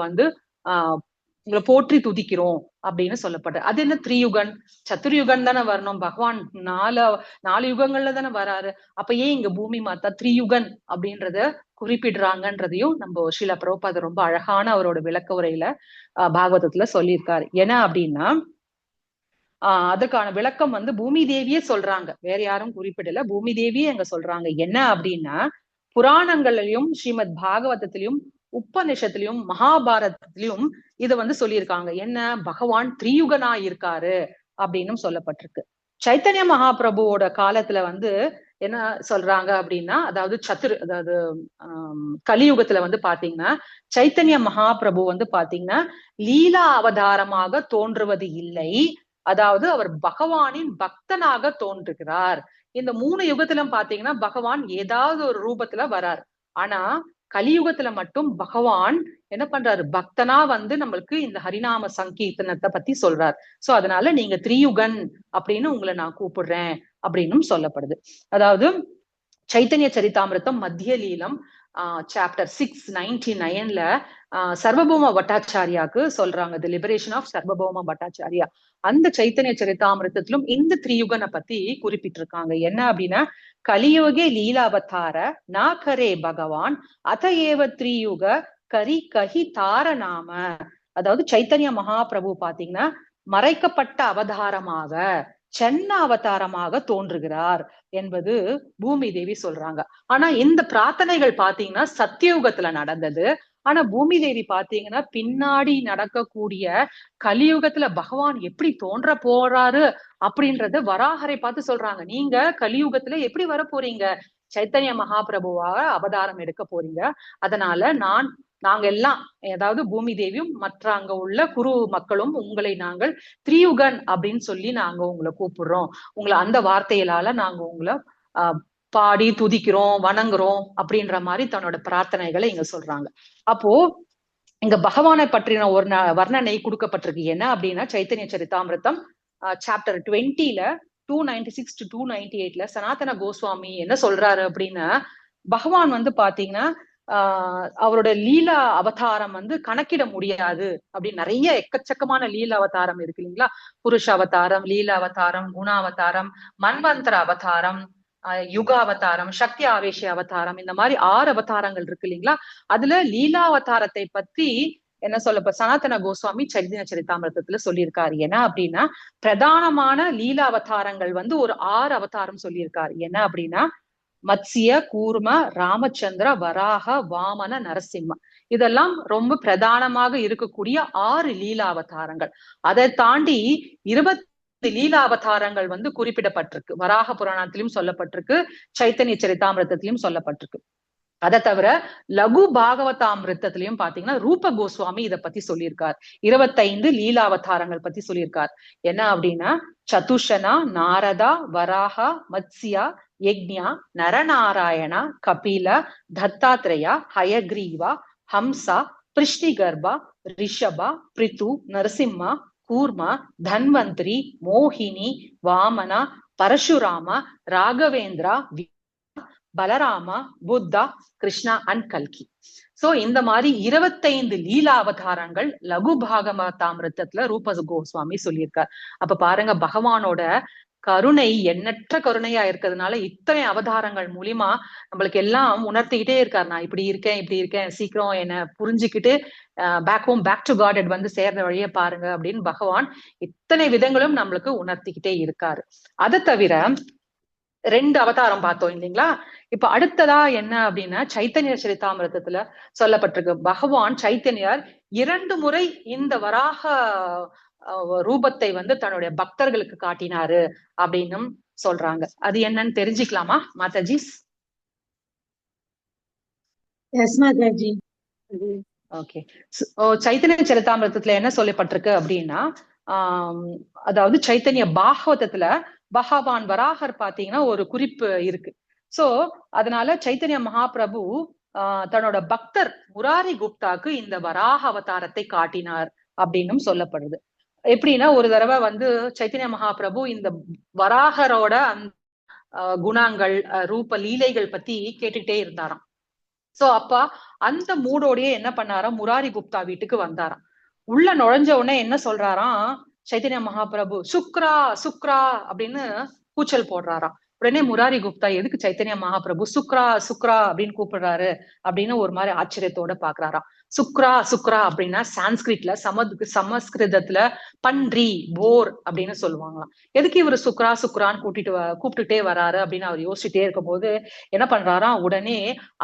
உங்களை போற்றி துதிக்கிறோம் அப்படின்னு சொல்லப்படுற. அது என்ன திரியுகன்? சத்துர்யுகன் தானே வரணும். பகவான் 4 யுகங்கள்ல தானே வராரு. அப்ப ஏன் இங்க பூமி மாதா திரியுகன் அப்படின்றத குறிப்பிடுறாங்கன்றதையும் நம்ம ஸ்ரீல பிரபுபாதர் ரொம்ப அழகான அவரோட விளக்க உரையில பாகவதத்துல சொல்லியிருக்காரு. ஏன்னா அப்படின்னா அதுக்கான விளக்கம் பூமி தேவியே சொல்றாங்க, வேற யாரும் குறிப்பிடல. பூமி தேவியே அங்க சொல்றாங்க. என்ன அப்படின்னா, புராணங்கள்லயும் ஸ்ரீமத் பாகவதத்திலையும் உபநிஷத்திலையும் மகாபாரதத்திலையும் இத சொல்லியிருக்காங்க. என்ன, பகவான் திரியுகனா இருக்காரு அப்படின்னு சொல்லப்பட்டிருக்கு. சைத்தன்ய மகாபிரபுவோட காலத்துல என்ன சொல்றாங்க அப்படின்னா, அதாவது கலியுகத்துல பாத்தீங்கன்னா சைத்தன்ய மகாபிரபு பாத்தீங்கன்னா லீலா அவதாரமாக தோன்றுவது இல்லை. அதாவது அவர் பகவானின் பக்தனாக தோன்றுகிறார். இந்த 3 யுகத்திலும் பாத்தீங்கன்னா பகவான் ஏதாவது ஒரு ரூபத்துல வரார். ஆனா கலியுகத்துல மட்டும் பகவான் என்ன பண்றாரு, பக்தனா நம்மளுக்கு இந்த ஹரிநாம சங்கீர்த்தனத்தை பத்தி சொல்றார். சோ அதனால நீங்க திரியுகன் அப்படின்னு உங்களை நான் கூப்பிடுறேன் அப்படின்னு சொல்லப்படுது. அதாவது சைத்தன்ய சரிதாமிருத்தம் மத்திய லீலம் சாப்டர் 699ல சர்வபௌம பட்டாச்சாரியாக்கு சொல்றாங்க, தி லிபரேஷன் ஆஃப் சர்வபௌம பட்டாச்சாரியா. அந்த சைத்தன்ய சரிதாமிருத்தத்திலும் இந்த திரியுகனை பத்தி குறிப்பிட்டிருக்காங்க. என்ன அப்படின்னா, கலியுகே லீலாவதார நாகரே பகவான் அதையேவ திரியுக கரி கஹி தார நாம. அதாவது சைத்தன்ய மகாபிரபு பாத்தீங்கன்னா மறைக்கப்பட்ட அவதாரமாக, சென்ன அவதாரமாக தோன்றுகிறார் என்பது பூமி தேவி சொல்றாங்க. ஆனா இந்த பிரார்த்தனைகள் பாத்தீங்கன்னா சத்தியயுகத்துல நடந்தது. ஆனா பூமி தேவி பாத்தீங்கன்னா பின்னாடி நடக்கக்கூடிய கலியுகத்துல பகவான் எப்படி தோன்ற போறாரு அப்படின்றத வராகரை பார்த்து சொல்றாங்க. நீங்க கலியுகத்துல எப்படி வர போறீங்க, சைத்தன்ய மகாபிரபுவாக அவதாரம் எடுக்க போறீங்க. அதனால நாங்க எல்லாம், அதாவது பூமி தேவியும் மற்ற அங்க உள்ள குரு மக்களும் உங்களை நாங்கள் திரியுகன் அப்படின்னு சொல்லி நாங்க உங்களை கூப்பிடுறோம். உங்களை அந்த வார்த்தைகளால நாங்க உங்களை பாடி துதிக்கிறோம், வணங்குறோம் அப்படின்ற மாதிரி தன்னோட பிரார்த்தனைகளை இங்க சொல்றாங்க. அப்போ இங்க பகவானை பற்றின ஒரு வர்ணனை கொடுக்கப்பட்டிருக்கு. என்ன அப்படின்னா, சைத்தன்ய சரிதாமிருத்தம் சாப்டர் 20ல 296 to 298ல சனாதன கோஸ்வாமி என்ன சொல்றாரு அப்படின்னா, பகவான் பாத்தீங்கன்னா அவரோட லீலா அவதாரம் கணக்கிட முடியாது அப்படின்னு நிறைய எக்கச்சக்கமான லீலா அவதாரம் இருக்கு இல்லைங்களா. புருஷ அவதாரம், லீலா அவதாரம், குணாவதாரம், மன்வந்தர அவதாரம், யுக அவதாரம், சக்தி ஆவேச அவதாரம், இந்த மாதிரி 6 அவதாரங்கள் இருக்கு இல்லைங்களா. அதுல லீலா அவதாரத்தை பத்தி என்ன சொல்ல சனாதன கோஸ்வாமி சைத்தன்ய சரிதாமிருத்தத்துல சொல்லியிருக்காரு. என்ன அப்படின்னா, பிரதானமான லீலா அவதாரங்கள் ஒரு 6 அவதாரம் சொல்லியிருக்காரு. என்ன அப்படின்னா, மத்ஸ்ய, கூர்ம, ராமச்சந்திர, வராக, வாமன, நரசிம்ம, இதெல்லாம் ரொம்ப பிரதானமாக இருக்கக்கூடிய 6 லீலா அவதாரங்கள். அதை தாண்டி 20 லீலா அவதாரங்கள் குறிப்பிடப்பட்டிருக்கு. வராக புராணத்திலும் சொல்லப்பட்டிருக்கு, சைத்தன்ய சரிதாமிருத்தத்திலும் சொல்லப்பட்டிருக்கு. அதை தவிர லகு பாகவதாமிருத்தத்திலையும் பாத்தீங்கன்னா ரூப கோஸ்வாமி இதை பத்தி சொல்லியிருக்கார். 25 லீலாவதாரங்கள் பத்தி சொல்லியிருக்கார். என்ன அப்படின்னா, சதுஷனா, நாரதா, வராகா, மத்ஸ்யா, யக்ஞா, நரநாராயண, கபில, தத்தாத்ரேயா, ஹயக்ரீவா, ஹம்சா, பிருஷ்டிகர்பா, ரிஷபா, பிரித்து, நரசிம்மா, கூர்மா, தன்வந்திரி, மோகினி, வாமனா, பரசுராமா, ராகவேந்திரா, பலராமா, புத்தா, கிருஷ்ணா அண்ட் கல்கி. சோ இந்த மாதிரி 25 லீலா அவதாரங்கள் லகு பாகவதாமிருத்தத்துல ரூப கோஸ்வாமி சொல்லியிருக்கார். அப்ப பாருங்க, பகவானோட கருணை எண்ணற்ற கருணையா இருக்கிறதுனால இத்தனை அவதாரங்கள் மூலியமா நம்மளுக்கு எல்லாம் உணர்த்திக்கிட்டே இருக்காரு. நான் இப்படி இருக்கேன், சீக்கிரம் என்ன புரிஞ்சுக்கிட்டு பேக் டு காட் வந்து சேர்ற வழியை பாருங்க அப்படின்னு பகவான் இத்தனை விதங்களும் நம்மளுக்கு உணர்த்திக்கிட்டே இருக்காரு. அதை தவிர 2 அவதாரம் பார்த்தோம் இல்லைங்களா? இப்ப அடுத்ததா என்ன அப்படின்னா, சைத்தன்ய சரிதாமிரதத்துல சொல்லப்பட்டிருக்கு, பகவான் சைத்தன்யர் 2 முறை இந்த வராக ரூபத்தை வந்து தன்னுடைய பக்தர்களுக்கு காட்டினாரு அப்படின்னும் சொல்றாங்க. அது என்னன்னு தெரிஞ்சுக்கலாமா மாதாஜி? எஸ் மாதாஜி. ஓகே. சைத்தன்ய சரிதாமிரதத்துல என்ன சொல்லப்பட்டிருக்கு அப்படின்னா, அதாவது சைத்தன்ய பாகவதத்துல பகவான் வராகர் பாத்தீங்கன்னா ஒரு குறிப்பு இருக்கு. சோ அதனால சைத்தன்ய மகாபிரபு தன்னோட பக்தர் முராரி குப்தாக்கு இந்த வராக அவதாரத்தை காட்டினார் அப்படின்னும் சொல்லப்படுது. எப்படின்னா, ஒரு தடவை வந்து சைத்தன்ய மகாபிரபு இந்த வராகரோட குணங்கள், ரூப லீலைகள் பத்தி கேட்டுட்டே இருந்தாராம். சோ அப்ப அந்த மூடோடயே என்ன பண்ணாராம், முராரி குப்தா வீட்டுக்கு வந்தாராம். உள்ள நுழைஞ்ச உடனே என்ன சொல்றாராம் சைத்தன்ய மகாபிரபு, சுக்ரா சுக்ரா அப்படின்னு கூச்சல் போடுறாராம். உடனே முராரி குப்தா எதுக்கு சைத்தன்ய மகாபிரபு சுக்ரா சுக்ரா அப்படின்னு கூப்பிடுறாரு அப்படின்னு ஒரு மாதிரி ஆச்சரியத்தோட பாக்குறாராம். சுக்ரா சுக்ரா அப்படின்னா சான்ஸ்கிரிட்ல சமஸ்கிருதத்துல பன்றி, போர் அப்படின்னு சொல்லுவாங்களாம். எதுக்கு இவரு சுக்ரா சுக்ரான்னு கூப்பிட்டுட்டே வராரு அப்படின்னு அவர் யோசிச்சுட்டே இருக்கும் போது என்ன பண்றாராம், உடனே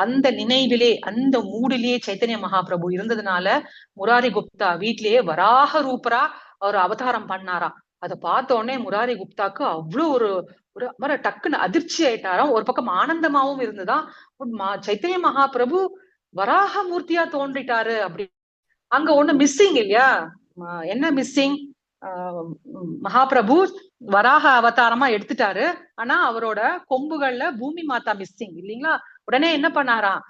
அந்த நினைவிலே அந்த மூடிலேயே சைத்தன்ய மகாபிரபு இருந்ததுனால முராரி குப்தா வீட்லயே வராக ரூபரா அவர் அவதாரம் பண்ணாராம். அதை பார்த்த உடனே முராரி குப்தாக்கு அவ்வளவு ஒரு டக்குன்னு அதிர்ச்சி ஆயிட்டாராம். ஒரு பக்கம் ஆனந்தமாவும் இருந்துதான், சைத்தன்ய மகாபிரபு வராக மூர்த்தியா தோன்றிட்டாரு அப்படி. அங்க ஒண்ணு மிஸ்ஸிங் இல்லையா? என்ன மிஸ்ஸிங்? மகாபிரபு வராக அவதாரமா எடுத்துட்டாரு, ஆனா அவரோட கொம்புகள்ல பூமி மாதா மிஸ்ஸிங் இல்லைங்களா? உடனே என்ன பண்ணாராம்,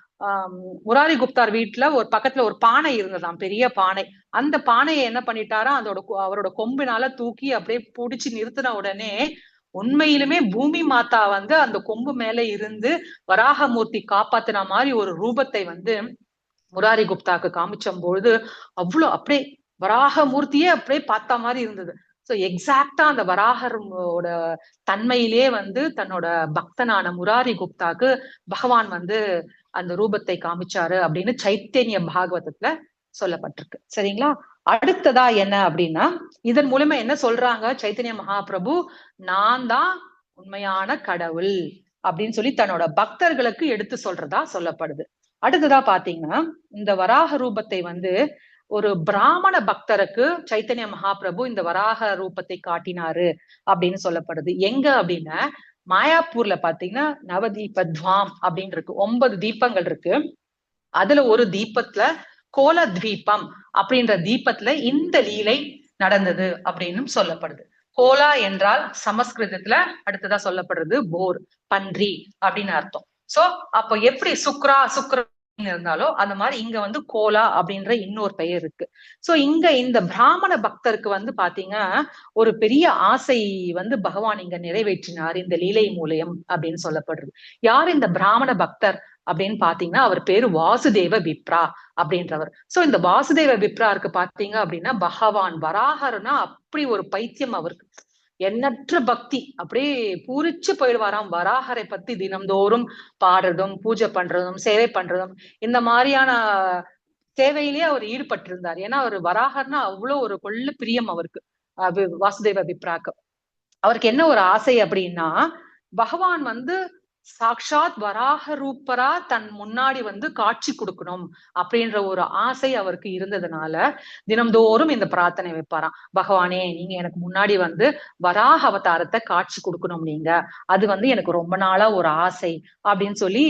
முராரி குப்தார் வீட்டுல ஒரு பக்கத்துல ஒரு பானை இருந்ததாம், பெரிய பானை. அந்த பானையை என்ன பண்ணிட்டாரா, அவரோட கொம்பினால தூக்கி அப்படியே புடிச்சு நிறுத்தின உடனே உண்மையிலுமே பூமி மாதா வந்து அந்த கொம்பு மேல இருந்து வராகமூர்த்தி காப்பாத்தின மாதிரி ஒரு ரூபத்தை வந்து முராரி குப்தாக்கு காமிச்சபொழுது அவ்வளவு அப்படியே வராக மூர்த்தியே அப்படியே பார்த்த மாதிரி இருந்தது. சோ எக்ஸாக்டா அந்த வராகரோட தன்மையிலே வந்து தன்னோட பக்தனான முராரி குப்தாக்கு பகவான் வந்து அந்த ரூபத்தை காமிச்சாரு அப்படின்னு சைத்தன்ய பாகவதத்துல சொல்லப்பட்டிருக்கு. சரிங்களா? அடுத்ததா என்ன அப்படின்னா, இதன் மூலமா என்ன சொல்றாங்க சைத்தன்ய மகாபிரபு, நான் தான் உண்மையான கடவுள் அப்படின்னு சொல்லி தன்னோட பக்தர்களுக்கு எடுத்து சொல்றதா சொல்லப்படுது. அடுத்ததா பாத்தீங்கன்னா, இந்த வராக ரூபத்தை வந்து ஒரு பிராமண பக்தருக்கு சைத்தன்ய மகாபிரபு இந்த வராக ரூபத்தை காட்டினாரு அப்படின்னு சொல்லப்படுது. எங்க அப்படின்னா, மாயாப்பூர்ல பாத்தீங்கன்னா நவதீபத்வாம் அப்படின்னு இருக்கு, 9 தீபங்கள் இருக்கு. அதுல ஒரு தீபத்துல கோல தீபம் அப்படின்ற தீபத்துல இந்த லீலை நடந்தது அப்படின்னு சொல்லப்படுது. கோலா என்றால் சமஸ்கிருதத்துல அடுத்ததா சொல்லப்படுறது போர், பன்றி அப்படின்னு அர்த்தம். சோ அப்ப எப்படி சுக்ரா சுக்ரா இருந்தாலும் அந்த மாதிரி இங்க வந்து கோலா அப்படின்ற இன்னொரு பெயர் இருக்கு. சோ இங்க இந்த பிராமண பக்தருக்கு வந்து பாத்தீங்கன்னா ஒரு பெரிய ஆசை வந்து பகவான் இங்க நிறைவேற்றினார் இந்த லீலை மூலியம் அப்படின்னு சொல்லப்படுறது. யார் இந்த பிராமண பக்தர் அப்படின்னு பாத்தீங்கன்னா, அவர் பேரு வாசுதேவ விப்ரா அப்படின்றவர். சோ இந்த வாசுதேவ விப்ராருக்கு பாத்தீங்க அப்படின்னா பகவான் வராகர்னா அப்படி ஒரு பைத்தியம் அவருக்கு, எண்ணற்ற பக்தி, அப்படியே பூரிச்சு போயிடுவாராம். வராகரை பத்தி தினம்தோறும் பாடுறதும் பூஜை பண்றதும் சேவை பண்றதும் இந்த மாதிரியான சேவையிலேயே அவர் ஈடுபட்டு இருந்தார். ஏன்னா அவர் வராகர்னா அவ்வளவு ஒரு கொள்ள பிரியம் அவருக்கு, வாசுதேவ விப்ராக்கு. அவருக்கு என்ன ஒரு ஆசை அப்படின்னா, பகவான் வந்து சாக்ஷாத் வராக ரூபரா தன் முன்னாடி வந்து காட்சி கொடுக்கணும் அப்படின்ற ஒரு ஆசை அவருக்கு இருந்ததுனால தினம்தோறும் இந்த பிரார்த்தனை வைப்பாராம். பகவானே, நீங்க எனக்கு முன்னாடி வந்து வராக அவதாரத்தை காட்சி கொடுக்கணும், நீங்க அது வந்து எனக்கு ரொம்ப நாளா ஒரு ஆசை அப்படின்னு சொல்லி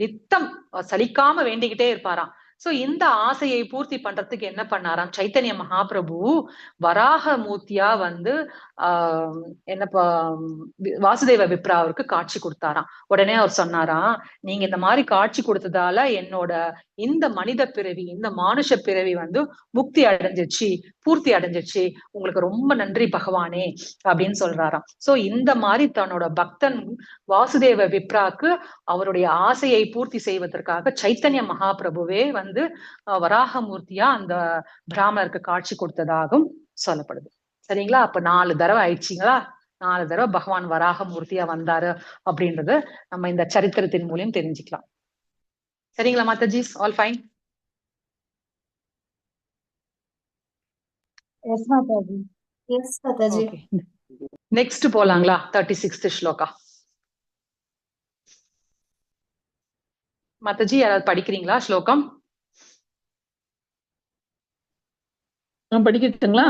நித்தம் சலிக்காம வேண்டிக்கிட்டே இருப்பாராம். சோ இந்த ஆசையை பூர்த்தி பண்றதுக்கு என்ன பண்ணாராம் சைத்தன்ய மகாபிரபு வராக மூர்த்தியா வந்து என்னப்பா வாசுதேவ விப்ராவுக்கு காட்சி கொடுத்தாராம். உடனே அவர் சொன்னாராம், நீங்க இந்த மாதிரி காட்சி கொடுத்ததால என்னோட இந்த மனித பிறவி, இந்த மானுஷ பிறவி வந்து முக்தி அடைஞ்சிச்சு, பூர்த்தி அடைஞ்சிச்சு, உங்களுக்கு ரொம்ப நன்றி பகவானே அப்படின்னு சொல்றாராம். சோ இந்த மாதிரி தன்னோட பக்தன் வாசுதேவ விப்ராக்கு அவருடைய ஆசையை பூர்த்தி செய்வதற்காக சைத்தன்ய மகாபிரபுவே வந்து வராகமூர்த்தியா அந்த பிராமணருக்கு காட்சி கொடுத்ததாகவும் சொல்லப்படுது. சரிங்களா? அப்ப 4 தடவை ஆயிடுச்சுங்களா? 4 தடவை பகவான் வராகமூர்த்தியா வந்தாரு அப்படின்றது நம்ம இந்த சரித்திரத்தின் மூலியம் தெரிஞ்சுக்கலாம். சரிங்களா Mataji? All fine? Yes Mataji. Yes Mataji. Next போலாங்களா? 36th ஸ்லோகா. மாதாஜி யாராவது படிக்கிறீங்களா ஸ்லோகம்? படிக்கட்டுங்களா?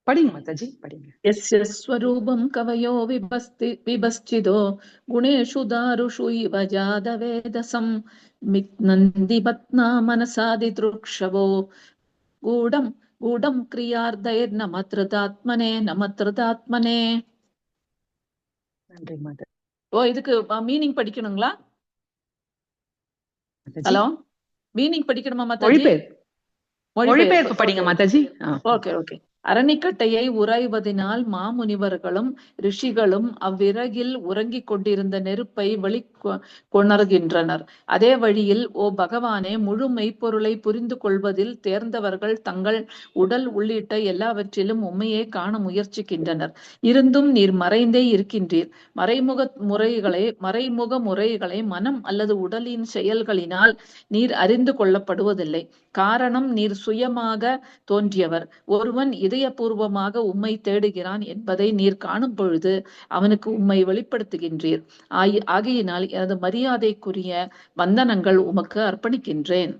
படிங்க மாதாஜி, படிங்க. यस्य स्वरूपं कवयो विभश्चिदो गुणेषु दारुषु इव जातवेदसं नन्दिपत्ना मनसादितृक्षवो गूढं क्रियार्धैर्नमत्रुतात्मने नमत्रुतात्मने. நன்றி மாதாஜி. இதுக்கு மீனிங் படிக்கணுங்களா? ஹலோ, மீனிங் படிக்கணுமா மாதாஜி? மொழிபெயர்ப்பு படிங்க மாதாஜி. Okay okay. அரணிக்கட்டையை உராய்வதனால் மாமுனிவர்களும் ரிஷிகளும் அவ்விறகில் உறங்கிக் கொண்டிருந்த நெருப்பை கொணர்கின்றனர். அதே வழியில் ஓ பகவானே, முழு மெய்ப்பொருளை புரிந்து கொள்வதில் தேர்ந்தவர்கள் தங்கள் உடல் உள்ளிட்ட எல்லாவற்றிலும் உண்மையை காண முயற்சிக்கின்றனர். இருந்தும் நீர் மறைந்தே இருக்கின்றீர். மறைமுக முறைகளை மனம் அல்லது உடலின் செயல்களினால் நீர் அறிந்து கொள்ளப்படுவதில்லை. காரணம், நீர் சுயமாக தோன்றியவர். ஒருவன் இதயபூர்வமாக உம்மை தேடுகிறான் என்பதை நீர் காணும் பொழுது அவனுக்கு உம்மை வெளிப்படுத்துகின்றீர். ஆகையினால் எனது மரியாதைக்குரிய வந்தனங்கள் உமக்கு அர்ப்பணிக்கின்றேன்.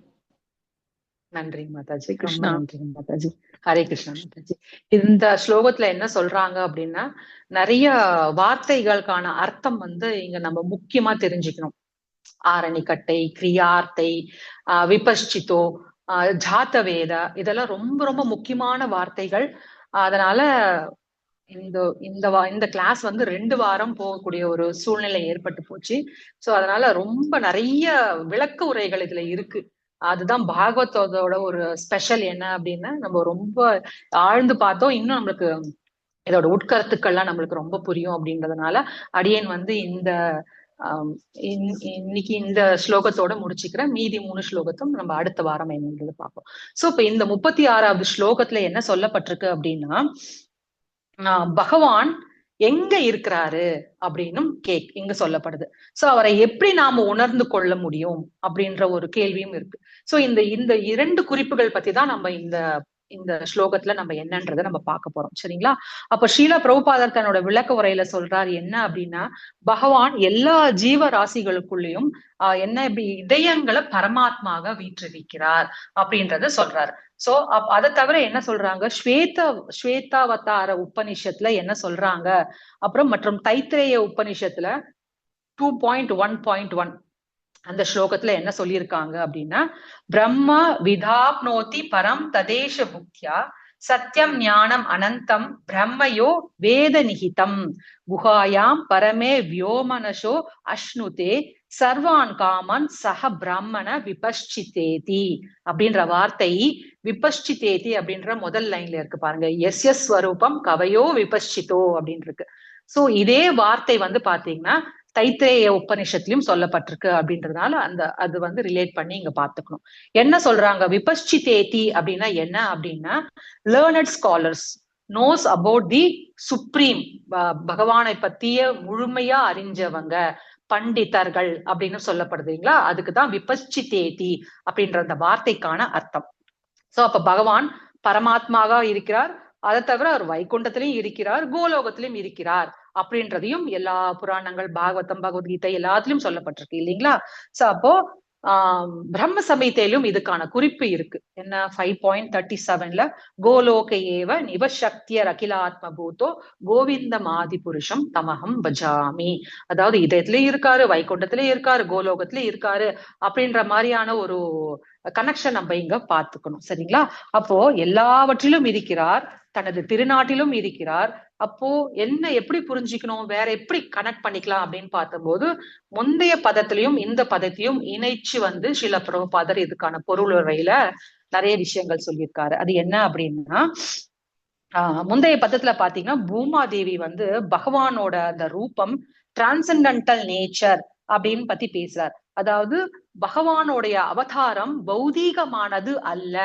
நன்றி மாதாஜி. கிருஷ்ணா. நன்றி மாதாஜி. ஹரே கிருஷ்ணா மாதாஜி. இந்த ஸ்லோகத்துல என்ன சொல்றாங்க அப்படின்னா, நிறைய வார்த்தைகளுக்கான அர்த்தம் வந்து இங்க நம்ம முக்கியமா தெரிஞ்சுக்கணும். ஆரணிக்கட்டை, கிரியார்த்தை, விபஷ்சிதோ, ஜாத்தவேத, இதெல்லாம் ரொம்ப ரொம்ப முக்கியமான வார்த்தைகள். அதனால இந்த கிளாஸ் வந்து 2 வாரம் போகக்கூடிய ஒரு சூழ்நிலை ஏற்பட்டு போச்சு. சோ அதனால ரொம்ப நிறைய விளக்க உரைகள் இதுல இருக்கு. அதுதான் பாகவதோட ஒரு ஸ்பெஷல் என்ன அப்படின்னா, நம்ம ரொம்ப ஆழ்ந்து பார்த்தோம், இன்னும் நம்மளுக்கு இதோட உட்கருத்துக்கள்லாம் நம்மளுக்கு ரொம்ப புரியும் அப்படின்றதுனால அடியேன் வந்து இன்னைக்கு இந்த ஸ்லோகத்தோட முடிச்சுக்கிறேன். மீதி 3 ஸ்லோகத்தும் நம்ம அடுத்த வாரம் என்னன்றது பார்ப்போம். சோ இப்ப இந்த 36வது ஸ்லோகத்துல என்ன சொல்லப்பட்டிருக்கு அப்படின்னா, பகவான் எங்க இருக்கிறாரு அப்படின்னும் இங்க சொல்லப்படுது. சோ அவரை எப்படி நாம உணர்ந்து கொள்ள முடியும் அப்படின்ற ஒரு கேள்வியும் இருக்கு. சோ இந்த 2 குறிப்புகள் பத்தி தான் நம்ம இந்த ஸ்லோகத்துல நம்ம என்னன்றதை நம்ம பார்க்க போறோம். சரிங்களா? அப்ப ஸ்ரீல பிரபுபாதர் தன்னோட விளக்க உரையில சொல்றாரு என்ன அப்படின்னா, பகவான் எல்லா ஜீவராசிகளுக்குள்ளயும் என்ன இப்படி இதயங்களை பரமாத்மாக வீற்றிருக்கிறார் அப்படின்றத சொல்றாரு. சோ அதை தவிர என்ன சொல்றாங்க, ஸ்வேதாவதார உபனிஷத்துல என்ன சொல்றாங்க, அப்புறம் மற்றும் தைத்திரேய உபனிஷத்துல 2.1.1 அந்த ஸ்லோகத்துல என்ன சொல்லியிருக்காங்க அப்படின்னா, பிரம்ம விதாப்னோதி பரம் ததேஷ புக்தியா சத்தியம் ஞானம் அனந்தம் பிரம்மயோ வேத நிகிதம் குஹாயாம் பரமே வியோமனசோ அஷ்ணுதே சர்வான் காமன் சஹ பிராமண விபஷ்சிதேதி அப்படின்ற வார்த்தை விபஷ்சிதேதி அப்படின்ற முதல் லைன்ல இருக்கு பாருங்க. எஸ்ய ஸ்வரூபம் கவயோ விபஷ்சிதோ அப்படின்னு இருக்கு. சோ இதே வார்த்தை வந்து பாத்தீங்கன்னா தைத்திரேய உபனிஷத்துலயும் சொல்லப்பட்டிருக்கு அப்படின்றதுனால அது வந்து ரிலேட் பண்ணி இங்க பாத்துக்கணும். என்ன சொல்றாங்க, விபஷ்சிதேதி அப்படின்னா என்ன அப்படின்னா, learned scholars nose about the supreme, பகவானை பத்திய முழுமையா அறிஞ்சவங்க, பண்டிதர்கள் அப்படின்னு சொல்லப்படுதுங்களா, அதுக்குதான் விபஷ்சிதேதி அப்படின்ற அந்த வார்த்தைக்கான அர்த்தம். சோ அப்ப பகவான் பரமாத்மாவா இருக்கிறார், அதை தவிர அவர் வைகுண்டத்திலையும் இருக்கிறார், கோலோகத்திலும் இருக்கிறார் அப்படின்றதையும் எல்லா புராணங்கள், பாகவதம், பகவத்கீதை எல்லாத்துலயும் சொல்லப்பட்டிருக்கு இல்லைங்களா? சோ அப்போ பிரம்ம சமீதையிலும் இதுக்கான குறிப்பு இருக்கு. என்ன 5.37ல கோலோக ஏவ நிவசக்தியர் அகிலாத்ம பூதோ கோவிந்தம் ஆதி புருஷம் தமகம் பஜாமி. அதாவது இதயத்திலயும் இருக்காரு, வைகுண்டத்திலயும் இருக்காரு, கோலோகத்திலயும் இருக்காரு அப்படின்ற மாதிரியான ஒரு கனெக்ஷன் நம்ம இங்க பாத்துக்கணும். சரிங்களா? அப்போ எல்லாவற்றிலும் இருக்கிறார், தனது திருநாட்டிலும் இருக்கிறார். அப்போ என்ன எப்படி புரிஞ்சுக்கணும், வேற எப்படி கனெக்ட் பண்ணிக்கலாம் அப்படின்னு பார்த்தபோது முந்தைய பதத்திலையும் இந்த பதத்தையும் இணைச்சு ஸ்ரீல பிரபுபாதர் இதுக்கான பொருள் உரையில நிறைய விஷயங்கள் சொல்லியிருக்காரு. அது என்ன அப்படின்னா, முந்தைய பதத்துல பாத்தீங்கன்னா பூமாதேவி பகவானோட அந்த ரூபம் டிரான்சென்டென்டல் நேச்சர் அப்படின்னு பத்தி பேசுறார். அதாவது பகவானுடைய அவதாரம் பௌதீகமானது அல்ல,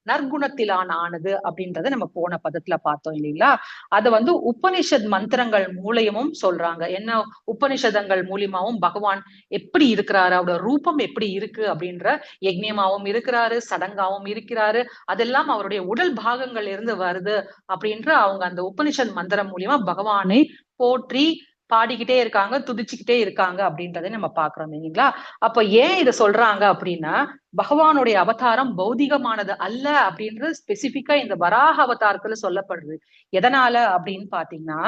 நற்குணத்திலான ஆனது அப்படின்றத நம்ம போன பதத்துல பார்த்தோம் இல்லைங்களா? அத உபனிஷத் மந்திரங்கள் மூலியமும் சொல்றாங்க. என்ன உபனிஷதங்கள் மூலியமாவும் பகவான் எப்படி இருக்கிறாரு, அவரோட ரூபம் எப்படி இருக்கு அப்படின்ற யஜ்ஞமாவும் இருக்கிறாரு, சடங்காவும் இருக்கிறாரு, அதெல்லாம் அவருடைய உடல் பாகங்கள் இருந்து வருது அப்படின்ற அவங்க அந்த உபனிஷத் மந்திரம் மூலியமா பகவானை போற்றி பாடிக்கிட்டே இருக்காங்க, துதிச்சுக்கிட்டே இருக்காங்க அப்படின்றதை நம்ம பாக்குறோம் இல்லைங்களா? அப்ப ஏன் இதை சொல்றாங்க அப்படின்னா, பகவானுடைய அவதாரம் பௌதிகமானது அல்ல அப்படின்றது ஸ்பெசிபிக்கா இந்த வராக அவதாரத்துல சொல்லப்படுது. எதனால அப்படின்னு பாத்தீங்கன்னா,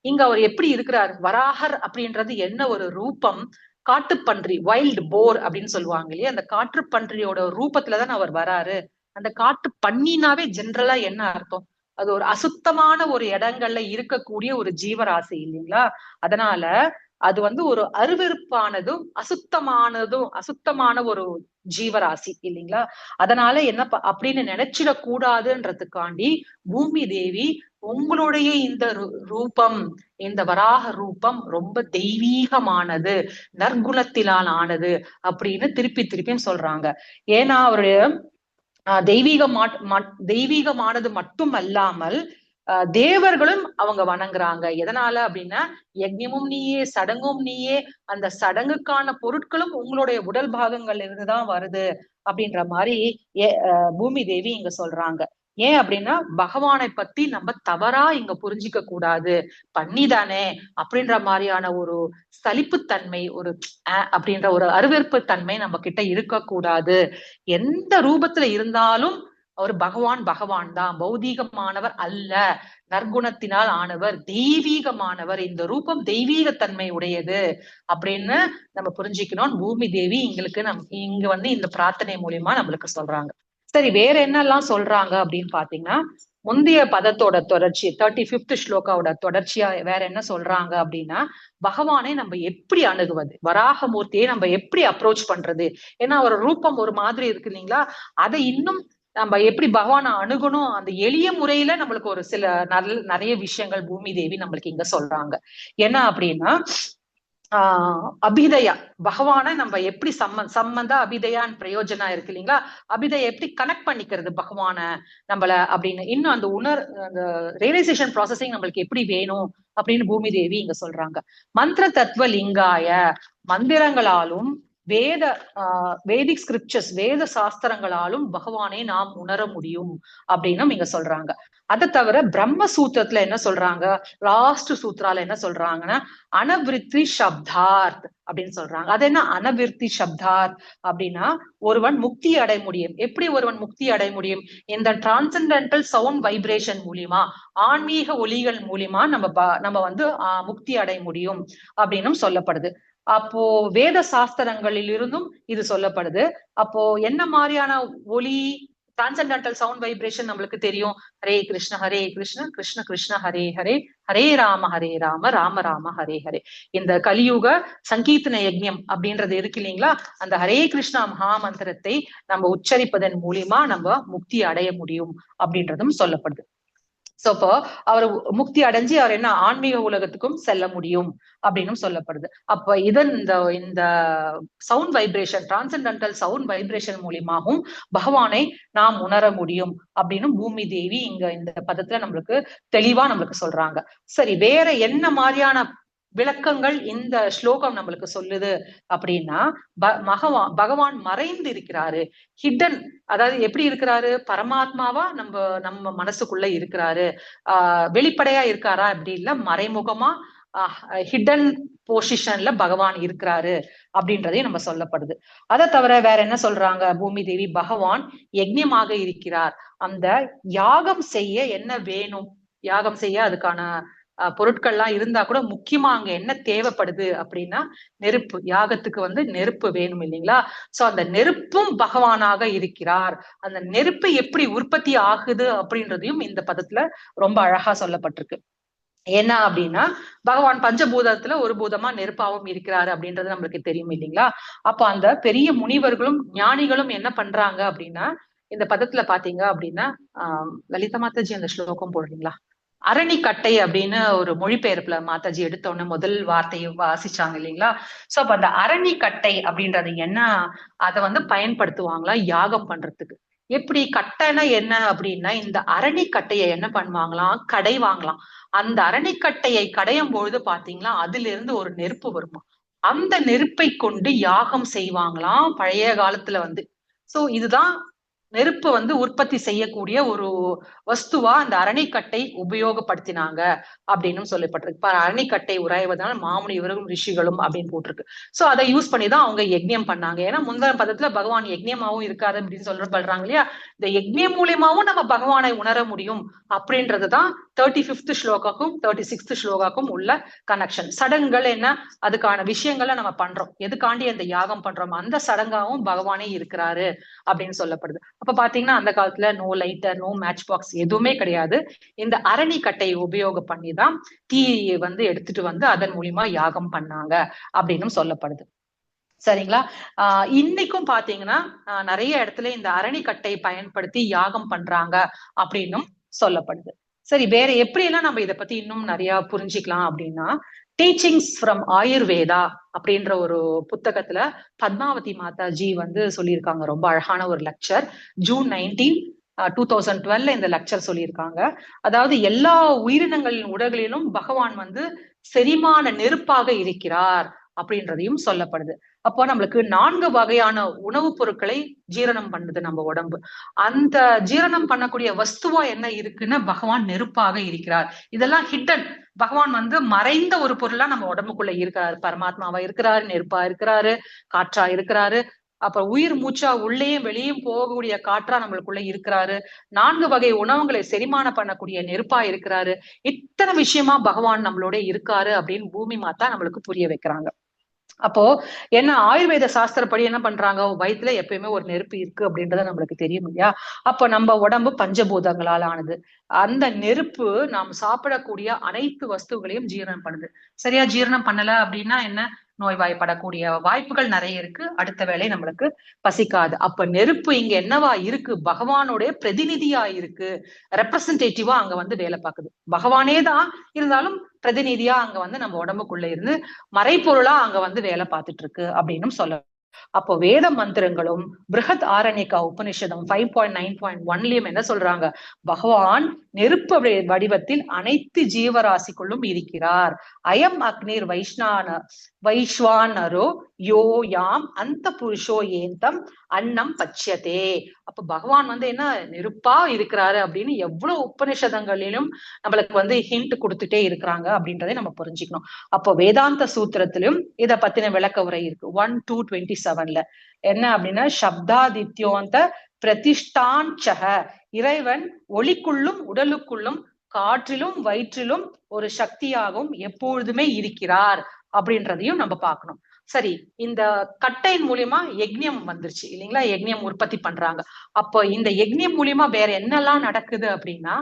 இங்க அவர் எப்படி இருக்கிறார், வராகர் அப்படின்றது என்ன ஒரு ரூபம், காட்டுப்பன்றி, வைல்டு போர் அப்படின்னு சொல்லுவாங்க இல்லையா, அந்த காட்டுப்பன்றியோட ரூபத்துலதான் அவர் வராரு. அந்த காட்டு பன்னினாவே ஜென்ரலா என்ன அர்த்தம், அது ஒரு அசுத்தமான ஒரு இடங்கள்ல இருக்கக்கூடிய ஒரு ஜீவராசி இல்லைங்களா? அதனால அது ஒரு அருவெருப்பானதும் அசுத்தமான ஒரு ஜீவராசி இல்லைங்களா? அதனால என்ன அப்படின்னு நினைச்சிடக் கூடாதுன்றதுக்காண்டி பூமி தேவி உங்களுடைய இந்த ரூபம், இந்த வராக ரூபம் ரொம்ப தெய்வீகமானது, நற்குணத்திலால் ஆனது அப்படின்னு திருப்பியும் சொல்றாங்க. ஏன்னா அவருடைய தெய்வீகமானது மட்டும் அல்லாமல் தேவர்களும் அவங்க வணங்குறாங்க. எதனால அப்படின்னா, யஜ்ஞமும் நீயே, சடங்கும் நீயே, அந்த சடங்குக்கான பொருட்களும் உங்களுடைய உடல் பாகங்கள்ல இருந்துதான் வருது அப்படின்ற மாதிரி பூமி தேவி இங்க சொல்றாங்க. ஏன் அப்படின்னா, பகவானை பத்தி நம்ம தவறா இங்க புரிஞ்சிக்க கூடாது, பண்ணிதானே அப்படின்ற மாதிரியான ஒரு சலிப்புத்தன்மை, ஒரு அப்படின்ற ஒரு அருவெறுப்பு தன்மை நம்ம கிட்ட இருக்கக்கூடாது. எந்த ரூபத்துல இருந்தாலும் அவர் பகவான் தான், பௌதீகமானவர் அல்ல, நற்குணத்தினால் ஆனவர், தெய்வீகமானவர், இந்த ரூபம் தெய்வீகத்தன்மை உடையது அப்படின்னு நம்ம புரிஞ்சுக்கணும். பூமி தேவி எங்களுக்கு இங்க இந்த பிரார்த்தனை மூலியமா நம்மளுக்கு சொல்றாங்க. சரி, வேற என்னெல்லாம் சொல்றாங்க அப்படின்னு பாத்தீங்கன்னா, முந்தைய பதத்தோட தொடர்ச்சி 35th ஸ்லோகாவோட தொடர்ச்சியா வேற என்ன சொல்றாங்க அப்படின்னா, பகவானை நம்ம எப்படி அணுகுவது, வராகமூர்த்தியை நம்ம எப்படி அப்ரோச் பண்றது, ஏன்னா அவர் ரூபம் ஒரு மாதிரி இருக்கு இல்லைங்களா, அதை இன்னும் நம்ம எப்படி பகவானை அணுகணும், அந்த எளிய முறையில நம்மளுக்கு ஒரு சில நிறைய விஷயங்கள் பூமி தேவி நம்மளுக்கு இங்க சொல்றாங்க. என்ன அப்படின்னா, அபிதயா, பகவானை நம்ம எப்படி சம்பந்த அபிதயான் பிரயோஜனா இருக்கு இல்லைங்களா, அபிதயா எப்படி கனெக்ட் பண்ணிக்கிறது பகவானை நம்மள அப்படின்னு, இன்னும் அந்த அந்த ரியலைசேஷன் ப்ராசஸிங் நம்மளுக்கு எப்படி வேணும் அப்படின்னு பூமி தேவி இங்க சொல்றாங்க. மந்திர தத்துவ லிங்காய, மந்திரங்களாலும் வேதிக் ஸ்கிரிப்சர்ஸ், வேத சாஸ்திரங்களாலும் பகவானை நாம் உணர முடியும் அப்படின்னு இங்க சொல்றாங்க. அதை தவிர பிரம்ம சூத்திரத்துல என்ன சொல்றாங்க, லாஸ்ட் சூத்ரால என்ன சொல்றாங்கன்னா, அனவிருத்தி சப்தார்த் அப்படின்னு சொல்றாங்க. அது என்ன அனவிருத்தி சப்தார்த் அப்படின்னா, ஒருவன் முக்தி அடைய முடியும். எப்படி ஒருவன் முக்தி அடைய முடியும், இந்த டிரான்சென்டென்டல் சவுண்ட் வைப்ரேஷன் மூலியமா, ஆன்மீக ஒலிகள் மூலியமா நம்ம முக்தி அடைய முடியும் அப்படின்னும் சொல்லப்படுது. அப்போ வேத சாஸ்திரங்களில் இருந்தும் இது சொல்லப்படுது. அப்போ என்ன மாதிரியான ஒலி, டிரான்சென்டென்டல் சவுண்ட் வைப்ரேஷன் நம்மளுக்கு தெரியும், ஹரே கிருஷ்ண கிருஷ்ண கிருஷ்ண ஹரே ஹரே, ஹரே ராம ராம ராம ஹரே ஹரே. இந்த கலியுக சங்கீர்த்தன யஜ்ஞம் அப்படின்றது இருக்கு இல்லைங்களா, அந்த ஹரே கிருஷ்ணா மகாமந்திரத்தை நம்ம உச்சரிப்பதன் மூலியமா நம்ம முக்தி அடைய முடியும் அப்படின்றதும் சொல்லப்படுது. சோ இப்போ அவர் முக்தி அடைஞ்சு அவர் என்ன ஆன்மீக உலகத்துக்கும் செல்ல முடியும் அப்படின்னு சொல்லப்படுது. அப்ப இந்த sound vibration, transcendental sound vibration மூலியமாகவும் பகவானை நாம் உணர முடியும் அப்படின்னு பூமி தேவி இங்க இந்த பதத்துல நம்மளுக்கு தெளிவா நம்மளுக்கு சொல்றாங்க. சரி, வேற என்ன மாதிரியான விளக்கங்கள் இந்த ஸ்லோகம் நம்மளுக்கு சொல்லுது அப்படின்னா, பகவான் மறைந்து இருக்கிறாரு, ஹிடன், அதாவது எப்படி இருக்கிறாரு, பரமாத்மாவா நம்ம மனசுக்குள்ள இருக்கிறாரு, வெளிப்படையா இருக்காரா அப்படி இல்ல, மறைமுகமா ஹிடன் பொசிஷன்ல பகவான் இருக்கிறாரு அப்படின்றதையும் நம்ம சொல்லப்படுது. அதை தவிர வேற என்ன சொல்றாங்க பூமி தேவி, பகவான் யஜ்ஞமாக இருக்கிறார், அந்த யாகம் செய்ய என்ன வேணும், யாகம் செய்ய அதுக்கான பொருட்கள்லாம் இருந்தா கூட முக்கியமா அங்க என்ன தேவைப்படுது அப்படின்னா நெருப்பு. யாகத்துக்கு வந்து நெருப்பு வேணும் இல்லைங்களா? சோ அந்த நெருப்பும் பகவானாக இருக்கிறார். அந்த நெருப்பு எப்படி உற்பத்தி ஆகுது அப்படின்றதையும் இந்த பதத்துல ரொம்ப அழகா சொல்லப்பட்டிருக்கு. என்ன அப்படின்னா பகவான் பஞ்சபூதத்துல ஒரு பூதமா நெருப்பாவும் இருக்கிறாரு அப்படின்றது நம்மளுக்கு தெரியும் இல்லைங்களா? அப்ப அந்த பெரிய முனிவர்களும் ஞானிகளும் என்ன பண்றாங்க அப்படின்னா இந்த பதத்துல பாத்தீங்க அப்படின்னா லலிதா மாதாஜி அந்த ஸ்லோகம் போடுறீங்களா? அரணிக்கட்டை அப்படின்னு ஒரு மொழிபெயர்ப்புல மாதாஜி எடுத்தோன்னு முதல் வார்த்தையை வாசிச்சாங்க இல்லைங்களா? சோ அப்ப அந்த அரணிக்கட்டை அப்படின்றது என்ன, அதை வந்து பயன்படுத்துவாங்களா யாகம் பண்றதுக்கு. எப்படி கட்டைனா என்ன அப்படின்னா இந்த அரணிக்கட்டையை என்ன பண்ணுவாங்களாம், கடைவாங்களாம். அந்த அரணிக்கட்டையை கடையும் பொழுது பாத்தீங்களா அதுல இருந்து ஒரு நெருப்பு வருமா. அந்த நெருப்பை கொண்டு யாகம் செய்வாங்களாம் பழைய காலத்துல வந்து. சோ இதுதான் நெருப்பு வந்து உற்பத்தி செய்யக்கூடிய ஒரு வஸ்துவா அந்த அரணிக்கட்டை உபயோகப்படுத்தினாங்க அப்படின்னு சொல்லப்பட்டிருக்கு. அரணிக்கட்டை உராய்வதனால மாமுனிவர்களும் ரிஷிகளும் அப்படின்னு போட்டிருக்கு. சோ அதை யூஸ் பண்ணிதான் அவங்க யஜ்ஞம் பண்ணாங்க. ஏன்னா முந்தின பதத்துல பகவான் யஜ்ஞமாவும் இருக்காரு அப்படின்னு சொல்லப்படுறாங்க இல்லையா? இந்த யஜ்ஞம் மூலியமாவும் நம்ம பகவானை உணர முடியும் அப்படின்றதுதான் 35th ஸ்லோகாக்கும் 36th ஸ்லோகாக்கும் உள்ள கனெக்ஷன். சடங்குகள் என்ன, அதுக்கான விஷயங்களை நம்ம பண்றோம், எதுக்காண்டி அந்த யாகம் பண்றோம், அந்த சடங்காவும் பகவானே இருக்கிறாரு அப்படின்னு சொல்லப்படுது. அப்ப பாத்தீங்கன்னா அந்த காலத்துல no lighter, no matchbox எதுவுமே கிடையாது. இந்த அரணிக்கட்டையை உபயோகம் பண்ணிதான் தீயை வந்து எடுத்துட்டு வந்து அதன் மூலியமா யாகம் பண்ணாங்க அப்படின்னு சொல்லப்படுது. சரிங்களா? இன்னைக்கும் பாத்தீங்கன்னா நிறைய இடத்துல இந்த அரணிக்கட்டை பயன்படுத்தி யாகம் பண்றாங்க அப்படின்னும் சொல்லப்படுது. சரி, வேற எப்படி எல்லாம் நம்ம இதை பத்தி இன்னும் நிறைய புரிஞ்சுக்கலாம் அப்படின்னா டீச்சிங்ஸ் ஃப்ரம் ஆயுர்வேதா அப்படின்ற ஒரு புத்தகத்துல பத்மாவதி மாதாஜி வந்து சொல்லியிருக்காங்க. ரொம்ப அழகான ஒரு லெக்சர். ஜூன் 19, 2012 இந்த லெக்சர் சொல்லியிருக்காங்க. அதாவது எல்லா உயிரினங்களின் உடல்களிலும் பகவான் வந்து செரிமான நெருப்பாக இருக்கிறார் அப்படின்றதையும் சொல்லப்படுது. அப்போ நம்மளுக்கு 4 வகையான உணவுப் பொருட்களை ஜீரணம் பண்ணுது நம்ம உடம்பு. அந்த ஜீரணம் பண்ணக்கூடிய வஸ்துவா என்ன இருக்குன்னா பகவான் நெருப்பாக இருக்கிறார். இதெல்லாம் ஹிடன். பகவான் வந்து மறைந்த ஒரு பொருளா நம்ம உடம்புக்குள்ள இருக்கிறாரு. பரமாத்மாவா இருக்கிறாரு, நெருப்பா இருக்கிறாரு, காற்றா இருக்கிறாரு, அப்புறம் உயிர் மூச்சா உள்ளேயும் வெளியும் போகக்கூடிய காற்றா நம்மளுக்குள்ள இருக்கிறாரு, 4 வகை உணவுகளை செரிமானம் பண்ணக்கூடிய நெருப்பா இருக்கிறாரு. இத்தனை விஷயமா பகவான் நம்மளோட இருக்காரு அப்படின்னு பூமி மாதா நம்மளுக்கு புரிய வைக்கிறாங்க. அப்போ என்ன ஆயுர்வேத சாஸ்திரப்படி என்ன பண்றாங்க, வயிற்றுல எப்பயுமே ஒரு நெருப்பு இருக்கு அப்படின்றத நம்மளுக்கு தெரியும் இல்லையா? அப்ப நம்ம உடம்பு பஞ்சபூதங்களால் ஆனது. அந்த நெருப்பு நாம் சாப்பிடக்கூடிய அனைத்து வஸ்துகளையும் ஜீரணம் பண்ணுது. சரியா ஜீரணம் பண்ணல அப்படின்னா என்ன, நோய்வாய்ப்படக்கூடிய வாய்ப்புகள் நிறைய இருக்கு. அடுத்த வேளை நம்மளுக்கு பசிக்காது. அப்ப நெருப்பு இங்க என்னவா இருக்கு, பகவானுடைய பிரதிநிதியா இருக்கு, ரெப்ரசன்டேட்டிவா அங்க வந்து வேலை பார்க்குது. பகவானே தான் இருந்தாலும் பிரதிநிதியா அங்க வந்து நம்ம உடம்புக்குள்ள இருந்து மறைப்பொருளா அங்க வந்து வேலை பார்த்துட்டு இருக்கு அப்படின்னு சொல்ல. அப்போ வேத மந்திரங்களும் பிருஹத் ஆரண்யகா உபனிஷதம் 5.9.1லயும் என்ன சொல்றாங்க, பகவான் நெருப்பு வடிவத்தில் அனைத்து ஜீவராசிக்குள்ளும் இருக்கிறார். அயம் அக்னிர் வைஸ்வானரோ யோ யாம் அந்த புருஷோ ஏந்தம் அன்னம் பச்சியதே. அப்ப பகவான் வந்து என்ன நெருப்பா இருக்கிறாரு அப்படின்னு எவ்வளவு உபனிஷதங்களிலும் நம்மளுக்கு வந்து ஹிண்ட் கொடுத்துட்டே இருக்கிறாங்க அப்படின்றதை நம்ம புரிஞ்சுக்கணும். அப்போ வேதாந்த சூத்திரத்திலும் இத பத்தின விளக்க உரை இருக்கு 1.2.27ல. என்ன அப்படின்னா சப்தாதித்யோந்த பிரதிஷ்டாஞ்சக, இறைவன் ஒளிக்குள்ளும் உடலுக்குள்ளும் காற்றிலும் வயிற்றிலும் ஒரு சக்தியாகவும் எப்பொழுதுமே இருக்கிறார் அப்படின்றதையும் நம்ம பார்க்கணும். சரி, இந்த கட்டையின் மூலியமா யஜ்ஞம் வந்துருச்சு இல்லைங்களா? யஜ்ஞம் உற்பத்தி பண்றாங்க. அப்போ இந்த யஜ்ஞம் மூலியமா வேற என்னெல்லாம் நடக்குது அப்படின்னா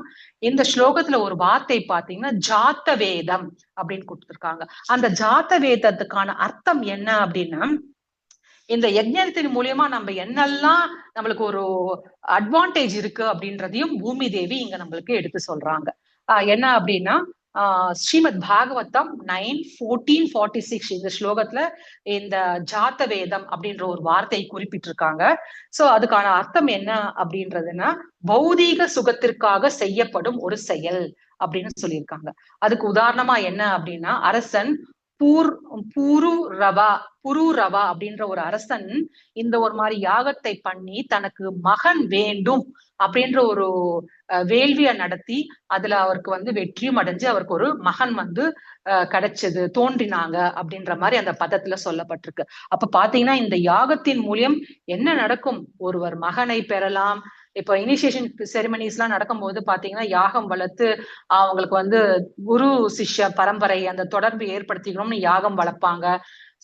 இந்த ஸ்லோகத்துல ஒரு வார்த்தை பாத்தீங்கன்னா ஜாத்த வேதம் அப்படின்னு கொடுத்துருக்காங்க. அந்த ஜாத்த வேதத்துக்கான அர்த்தம் என்ன அப்படின்னா இந்த யஜ்ஞத்தின் மூலியமா நம்ம என்னெல்லாம் நம்மளுக்கு ஒரு அட்வான்டேஜ் இருக்கு அப்படின்றதையும் பூமி தேவி இங்க நம்மளுக்கு எடுத்து சொல்றாங்க. என்ன அப்படின்னா ஸ்ரீமத் பாகவதம் 9:14-46 இந்த ஸ்லோகத்துல இந்த ஜாத்த வேதம் அப்படின்ற ஒரு வார்த்தையை குறிப்பிட்டிருக்காங்க. சோ அதுக்கான அர்த்தம் என்ன அப்படின்றதுன்னா பௌதீக சுகத்திற்காக செய்யப்படும் ஒரு செயல் அப்படின்னு சொல்லியிருக்காங்க. அதுக்கு உதாரணமா என்ன அப்படின்னா அரசன் புரூரவா அப்படின்ற ஒரு அரசன் இந்த ஒரு மாதிரி யாகத்தை பண்ணி தனக்கு மகன் வேண்டும் அப்படின்ற ஒரு வேள்வியை நடத்தி அதுல அவருக்கு வந்து வெற்றியும் அடைஞ்சு அவருக்கு ஒரு மகன் வந்து கிடைச்சது, தோன்றினாங்க அப்படின்ற மாதிரி அந்த பதத்துல சொல்லப்பட்டிருக்கு. அப்ப பாத்தீங்கன்னா இந்த யாகத்தின் மூலியம் என்ன நடக்கும், ஒருவர் மகனை பெறலாம், இப்போ இனிஷியேஷன் செரிமனிஸ் எல்லாம் நடக்கும்போது பாத்தீங்கன்னா யாகம் வளர்த்து அவங்களுக்கு வந்து குரு சிஷ்ய பரம்பரை அந்த தொடர்பு ஏற்படுத்திக்கணும்னு யாகம் வளர்ப்பாங்க.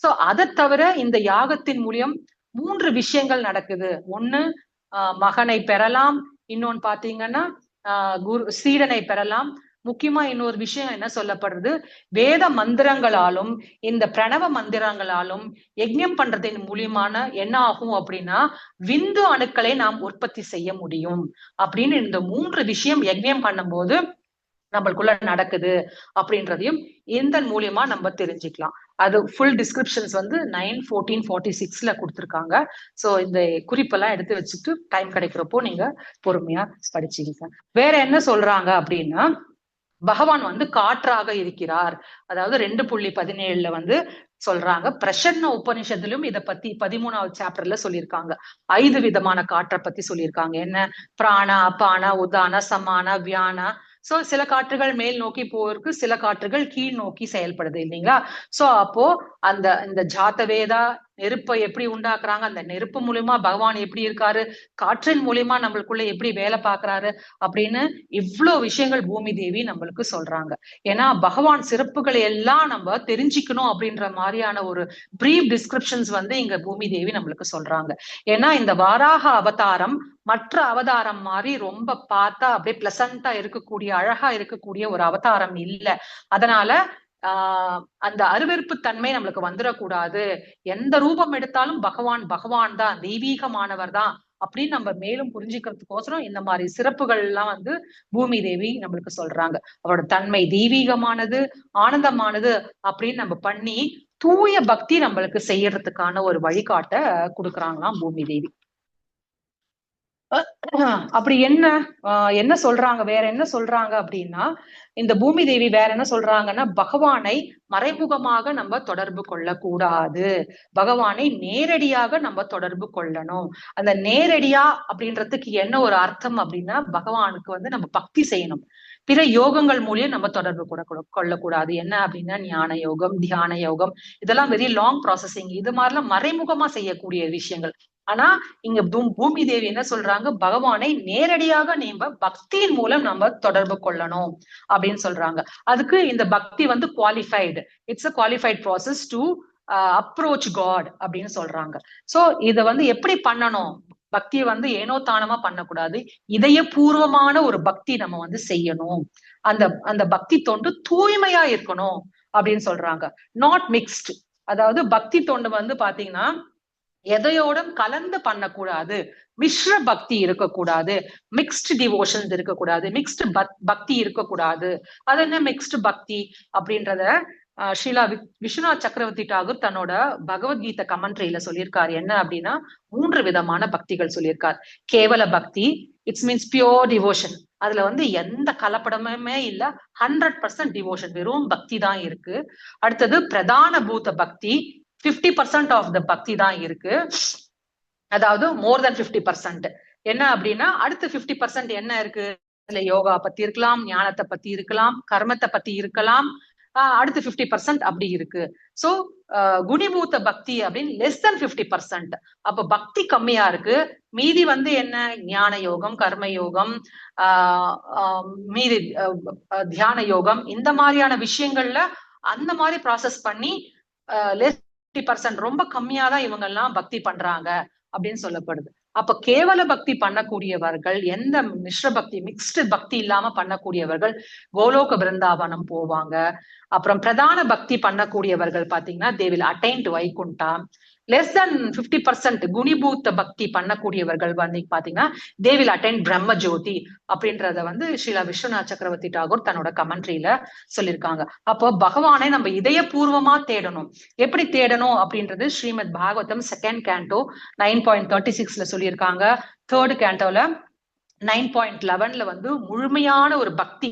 சோ அதை தவிர இந்த யாகத்தின் மூலியம் 3 விஷயங்கள் நடக்குது. ஒண்ணு மகனை பெறலாம், இன்னொன்னு பாத்தீங்கன்னா குரு சீடனை பெறலாம். முக்கியமா இன்னொரு விஷயம் என்ன சொல்லப்படுறது, வேத மந்திரங்களாலும் இந்த பிரணவ மந்திரங்களாலும் யஜ்ஞம் பண்றதின் மூலியமான என்ன ஆகும் அப்படின்னா விந்து அணுக்களை நாம் உற்பத்தி செய்ய முடியும் அப்படின்னு இந்த 3 விஷயம் யஜ்ஞம் பண்ணும்போது நம்மளுக்குள்ள நடக்குது அப்படின்றதையும் இதன் மூலியமா நம்ம தெரிஞ்சுக்கலாம். அது ஃபுல் டிஸ்கிரிப்ஷன்ஸ் வந்து 9/14/46 கொடுத்திருக்காங்க. சோ இந்த குறிப்பெல்லாம் எடுத்து வச்சுட்டு டைம் கிடைக்கிறப்போ நீங்க பொறுமையா படிச்சுக்க. வேற என்ன சொல்றாங்க அப்படின்னா பகவான் வந்து காற்றாக இருக்கிறார். அதாவது 2.17 வந்து சொல்றாங்க. பிரசன்ன உபனிஷத்திலும் இத பத்தி 13வது சாப்டர்ல சொல்லியிருக்காங்க. 5 விதமான காற்றை பத்தி சொல்லியிருக்காங்க. என்ன? பிராண, அபான, உதான, சமான, வியான. சோ சில காற்றுகள் மேல் நோக்கி போருக்கு, சில காற்றுகள் கீழ் நோக்கி செயல்படுது இல்லைங்களா? சோ அப்போ இந்த ஜாத்தவேதா நெருப்பை எப்படி உண்டாக்குறாங்க, அந்த நெருப்பு மூலியமா பகவான் எப்படி இருக்காரு, காற்றின் மூலியமா நம்மளுக்குள்ள எப்படி வேலை பாக்குறாரு அப்படின்னு இவ்வளவு விஷயங்கள் பூமி தேவி நம்மளுக்கு சொல்றாங்க. ஏன்னா பகவான் சிறப்புகளை எல்லாம் நம்ம தெரிஞ்சுக்கணும் அப்படின்ற மாதிரியான ஒரு பிரீஃப் டிஸ்கிரிப்ஷன்ஸ் வந்து இங்க பூமி தேவி நம்மளுக்கு சொல்றாங்க. ஏன்னா இந்த வாராக அவதாரம் மற்ற அவதாரம் மாதிரி ரொம்ப பார்த்தா அப்படியே பிளசண்டா இருக்கக்கூடிய அழகா இருக்கக்கூடிய ஒரு அவதாரம் இல்ல. அதனால அந்த அருவெறுப்பு தன்மை நம்மளுக்கு வந்துடக்கூடாது. எந்த ரூபம் எடுத்தாலும் பகவான் தான், தெய்வீகமானவர் தான் அப்படின்னு நம்ம மேலும் புரிஞ்சுக்கிறதுக்கோசரம் இந்த மாதிரி சிறப்புகள் எல்லாம் வந்து பூமி தேவி நம்மளுக்கு சொல்றாங்க. அவரோட தன்மை தெய்வீகமானது, ஆனந்தமானது அப்படின்னு நம்ம பண்ணி தூய பக்தி நம்மளுக்கு செய்யறதுக்கான ஒரு வழிகாட்ட கொடுக்குறாங்களாம் பூமி தேவி. அப்படி என்ன சொல்றாங்க, வேற என்ன சொல்றாங்க அப்படின்னா இந்த பூமி தேவி வேற என்ன சொல்றாங்கன்னா பகவானை மறைமுகமாக நம்ம தொடர்பு கொள்ளக்கூடாது, பகவானை நேரடியாக நம்ம தொடர்பு கொள்ளணும். அந்த நேரடியா அப்படின்றதுக்கு என்ன ஒரு அர்த்தம் அப்படின்னா பகவானுக்கு வந்து நம்ம பக்தி செய்யணும். பிற யோகங்கள் மூலியம் நம்ம தொடர்பு கொள்ளக்கூடாது. என்ன அப்படின்னா ஞான யோகம், தியான யோகம், இதெல்லாம் வெரி லாங் ப்ராசஸிங். இது மாதிரிலாம் மறைமுகமா செய்யக்கூடிய விஷயங்கள். ஆனா இங்க பூமி தேவி என்ன சொல்றாங்க, பகவானை நேரடியாக நம்ம பக்தியின் மூலம் நம்ம தொடர்பு கொள்ளணும் அப்படின்னு சொல்றாங்க. அதுக்கு இந்த பக்தி வந்து qualified, it's a qualified process to approach god அப்படின்னு சொல்றாங்க. சோ இத வந்து எப்படி பண்ணணும், பக்தியை வந்து ஏனோ தானமா பண்ணக்கூடாது, இதயபூர்வமான ஒரு பக்தி நம்ம வந்து செய்யணும். அந்த பக்தி தொண்டு தூய்மையா இருக்கணும் அப்படின்னு சொல்றாங்க. Not mixed. அதாவது பக்தி தொண்டு வந்து பாத்தீங்கன்னா எதையோட கலந்து பண்ணக்கூடாது, மிஸ்ர பக்தி இருக்கக்கூடாது, மிக்ஸ்டு டிவோஷன்ஸ் இருக்கக்கூடாது, மிக்ஸ்டு பக்தி இருக்கக்கூடாது. அது என்ன மிக்ஸ்டு பக்தி அப்படின்றத ஸ்ரீலா விஸ்வநாத் சக்கரவர்த்தி டாகூர் தன்னோட பகவத்கீதை கமெண்ட்ரியில சொல்லியிருக்காரு. என்ன அப்படின்னா 3 விதமான பக்திகள் சொல்லியிருக்கார். கேவல பக்தி, இட்ஸ் மீன்ஸ் பியோர் டிவோஷன். அதுல வந்து எந்த கலப்படமுமே இல்ல, 100% டிவோஷன், வெறும் பக்தி தான் இருக்கு. அடுத்தது பிரதான பூத பக்தி, 50% ஆஃப் த பக்தி தான் இருக்கு. அதாவது மோர் தென் 50%. என்ன அப்படின்னா அடுத்து 50% என்ன இருக்கு, அதுல யோகா பத்தி இருக்கலாம், ஞானத்தை பத்தி இருக்கலாம், கர்மத்தை பத்தி இருக்கலாம். அடுத்து 50% அப்படி இருக்கு. சோ குணிபூத்த பக்தி அப்படின்னு லெஸ் தென் 50%. அப்ப பக்தி கம்மியா இருக்கு. மீதி வந்து என்ன, ஞான யோகம், கர்ம யோகம், மீதி தியான யோகம், இந்த மாதிரியான விஷயங்கள்ல அந்த மாதிரி ப்ராசஸ் பண்ணி லெஸ் 50%, ரொம்ப கம்மியா தான் இவங்க எல்லாம் பக்தி பண்றாங்க அப்படின்னு சொல்லப்படுது. அப்ப கேவல பக்தி பண்ணக்கூடியவர்கள், எந்த மிஸ்ர பக்தி மிக்ஸ்டு பக்தி இல்லாம பண்ணக்கூடியவர்கள் கோலோக பிருந்தாவனம் போவாங்க. அப்புறம் பிரதான பக்தி பண்ணக்கூடியவர்கள் பாத்தீங்கன்னா they will attain to Vaikuntha. Less then 50% குணிபூத்த பக்தி பண்ணக்கூடியவர்கள் வந்து பாத்தீங்கன்னா they will attain பிரம்ம ஜோதி அப்படின்றத வந்து ஸ்ரீலா விஸ்வநாத் சக்கரவர்த்தி டாகூர் தன்னோட கமெண்ட்ரியில சொல்லியிருக்காங்க. அப்போ பகவானை நம்ம இதயபூர்வமா தேடணும். எப்படி தேடணும் அப்படின்றது ஸ்ரீமத் பாகவதம் 2nd canto 9.36 சொல்லியிருக்காங்க. 3rd cantoல 9.11 வந்து முழுமையான ஒரு பக்தி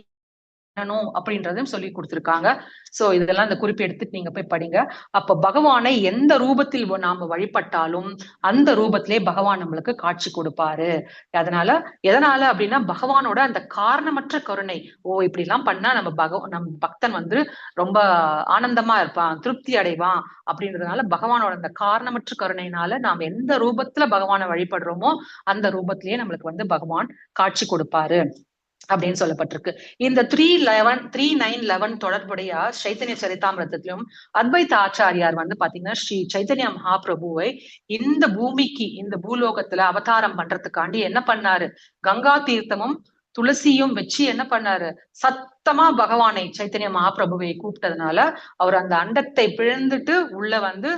அப்படின்றதையும் சொல்லி கொடுத்திருக்காங்க. சோ இதெல்லாம் இந்த குறிப்பு எடுத்துட்டு நீங்க போய் படிங்க. அப்ப பகவானை எந்த ரூபத்தில் நாம வழிபட்டாலும் அந்த ரூபத்திலே பகவான் நம்மளுக்கு காட்சி கொடுப்பாரு. எதனால அப்படின்னா பகவானோட அந்த காரணமற்ற கருணை. இப்படி எல்லாம் பண்ணா நம்ம பக்தன் வந்து ரொம்ப ஆனந்தமா இருப்பான், திருப்தி அடைவான் அப்படின்றதுனால பகவானோட அந்த காரணமற்ற கருணையினால நாம் எந்த ரூபத்துல பகவானை வழிபடுறோமோ அந்த ரூபத்திலேயே நம்மளுக்கு வந்து பகவான் காட்சி கொடுப்பாரு அப்படின்னு சொல்லப்பட்டிருக்கு. இந்த 3:9:11 தொடர்புடைய சைத்தன்ய சரிதாமிரதத்திலும் அத்வைத ஆச்சாரியார் வந்து பாத்தீங்கன்னா ஸ்ரீ சைத்தன்ய மகாபிரபுவை இந்த பூமிக்கு, இந்த பூலோகத்துல அவதாரம் பண்றதுக்காண்டி என்ன பண்ணாரு, கங்கா தீர்த்தமும் துளசியும் வச்சு என்ன பண்ணாரு, சத்தமா பகவானை சைத்தன்ய மகாபிரபுவை கூப்பிட்டதுனால அவர் அந்த அண்டத்தை பிழந்துட்டு உள்ள வந்து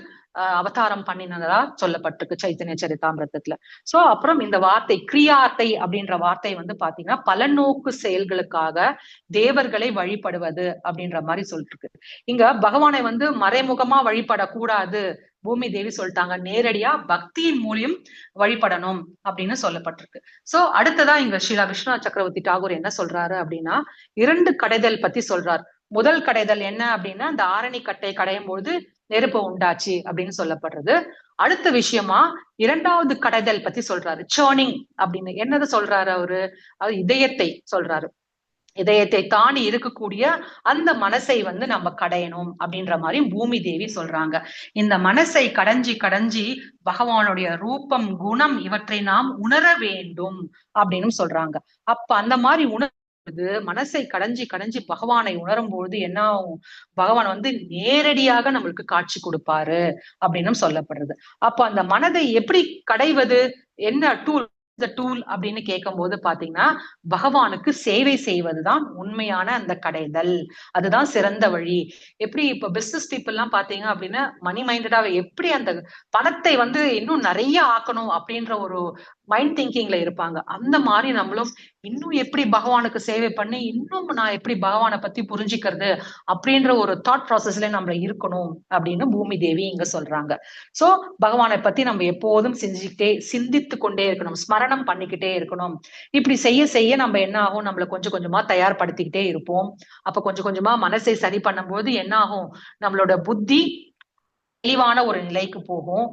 அவதாரம் பண்ணினதா சொல்லப்பட்டிருக்கு சைத்தன்ய சரிதாமிரதத்துல. சோ அப்புறம் இந்த வார்த்தை கிரியார்த்தை அப்படின்ற வார்த்தை வந்து பாத்தீங்கன்னா பலநோக்கு செயல்களுக்காக தேவர்களை வழிபடுவது அப்படின்ற மாதிரி சொல்லிட்டு இருக்கு. இங்க பகவானை வந்து மறைமுகமா வழிபடக்கூடாது, பூமி தேவி சொல்லிட்டாங்க, நேரடியா பக்தியின் மூலியம் வழிபடணும் அப்படின்னு சொல்லப்பட்டிருக்கு. சோ அடுத்ததா இங்க ஸ்ரீலா விஸ்வநாத் சக்கரவர்த்தி டாகூர் என்ன சொல்றாரு அப்படின்னா 2 கடைதல் பத்தி சொல்றார். முதல் கடைதல் என்ன அப்படின்னா இந்த ஆரணி கட்டை கடையும் போது நெருப்பு உண்டாச்சு அப்படின்னு சொல்லப்படுறது. அடுத்த விஷயமா 2வது கடைதல் பத்தி சொல்றாரு, சேர்னிங் அப்படின்னு. என்னது சொல்றாரு அவரு, அது இதயத்தை சொல்றாரு. இதயத்தை தாண்டி இருக்கக்கூடிய அந்த மனசை வந்து நம்ம கடையணும் அப்படின்ற மாதிரி பூமி தேவி சொல்றாங்க. இந்த மனசை கடைஞ்சி பகவானுடைய ரூபம், குணம் இவற்றை நாம் உணர வேண்டும் அப்படின்னு சொல்றாங்க. அப்ப அந்த மாதிரி மனசை கடைஞ்சி பகவானை உணரும் பொழுது என்ன ஆகும், பகவான் வந்து நேரடியாக நம்மளுக்கு காட்சி கொடுப்பாரு அப்படின்னு சொல்லப்படுறது. அப்ப அந்த மனதை எப்படி கடைவது, என்ன டூல் அப்படின்னு கேட்கும் போது பாத்தீங்கன்னா பகவானுக்கு சேவை செய்வதுதான் உண்மையான அந்த கடைதல். அதுதான் சிறந்த வழி. எப்படி இப்ப பிசினஸ் பீப்புள் எல்லாம் பாத்தீங்க அப்படின்னா மணி மைண்டடாவே எப்படி அந்த பணத்தை வந்து இன்னும் நிறைய ஆக்கணும் அப்படின்ற ஒரு மைண்ட் திங்கிங்ல இருப்பாங்க. அந்த மாதிரி நம்மளும் இன்னும் எப்படி பகவானுக்கு சேவை பண்ணி இன்னும் நான் எப்படி பகவானை பத்தி புரிஞ்சுக்கிறது அப்படின்ற ஒரு தாட் ப்ராசஸ்ல நம்ம இருக்கணும் அப்படின்னு பூமி தேவி இங்க சொல்றாங்க. சோ பகவானை பத்தி நம்ம எப்போதும் சிந்தித்து கொண்டே இருக்கணும், ஸ்மரணம் பண்ணிக்கிட்டே இருக்கணும். இப்படி செய்ய நம்ம என்ன ஆகும், நம்மள கொஞ்சம் கொஞ்சமா தயார்படுத்திக்கிட்டே இருப்போம். அப்ப கொஞ்சம் கொஞ்சமா மனசை சரி பண்ணும் போது என்ன ஆகும், நம்மளோட புத்தி தெளிவான ஒரு நிலைக்கு போகும்.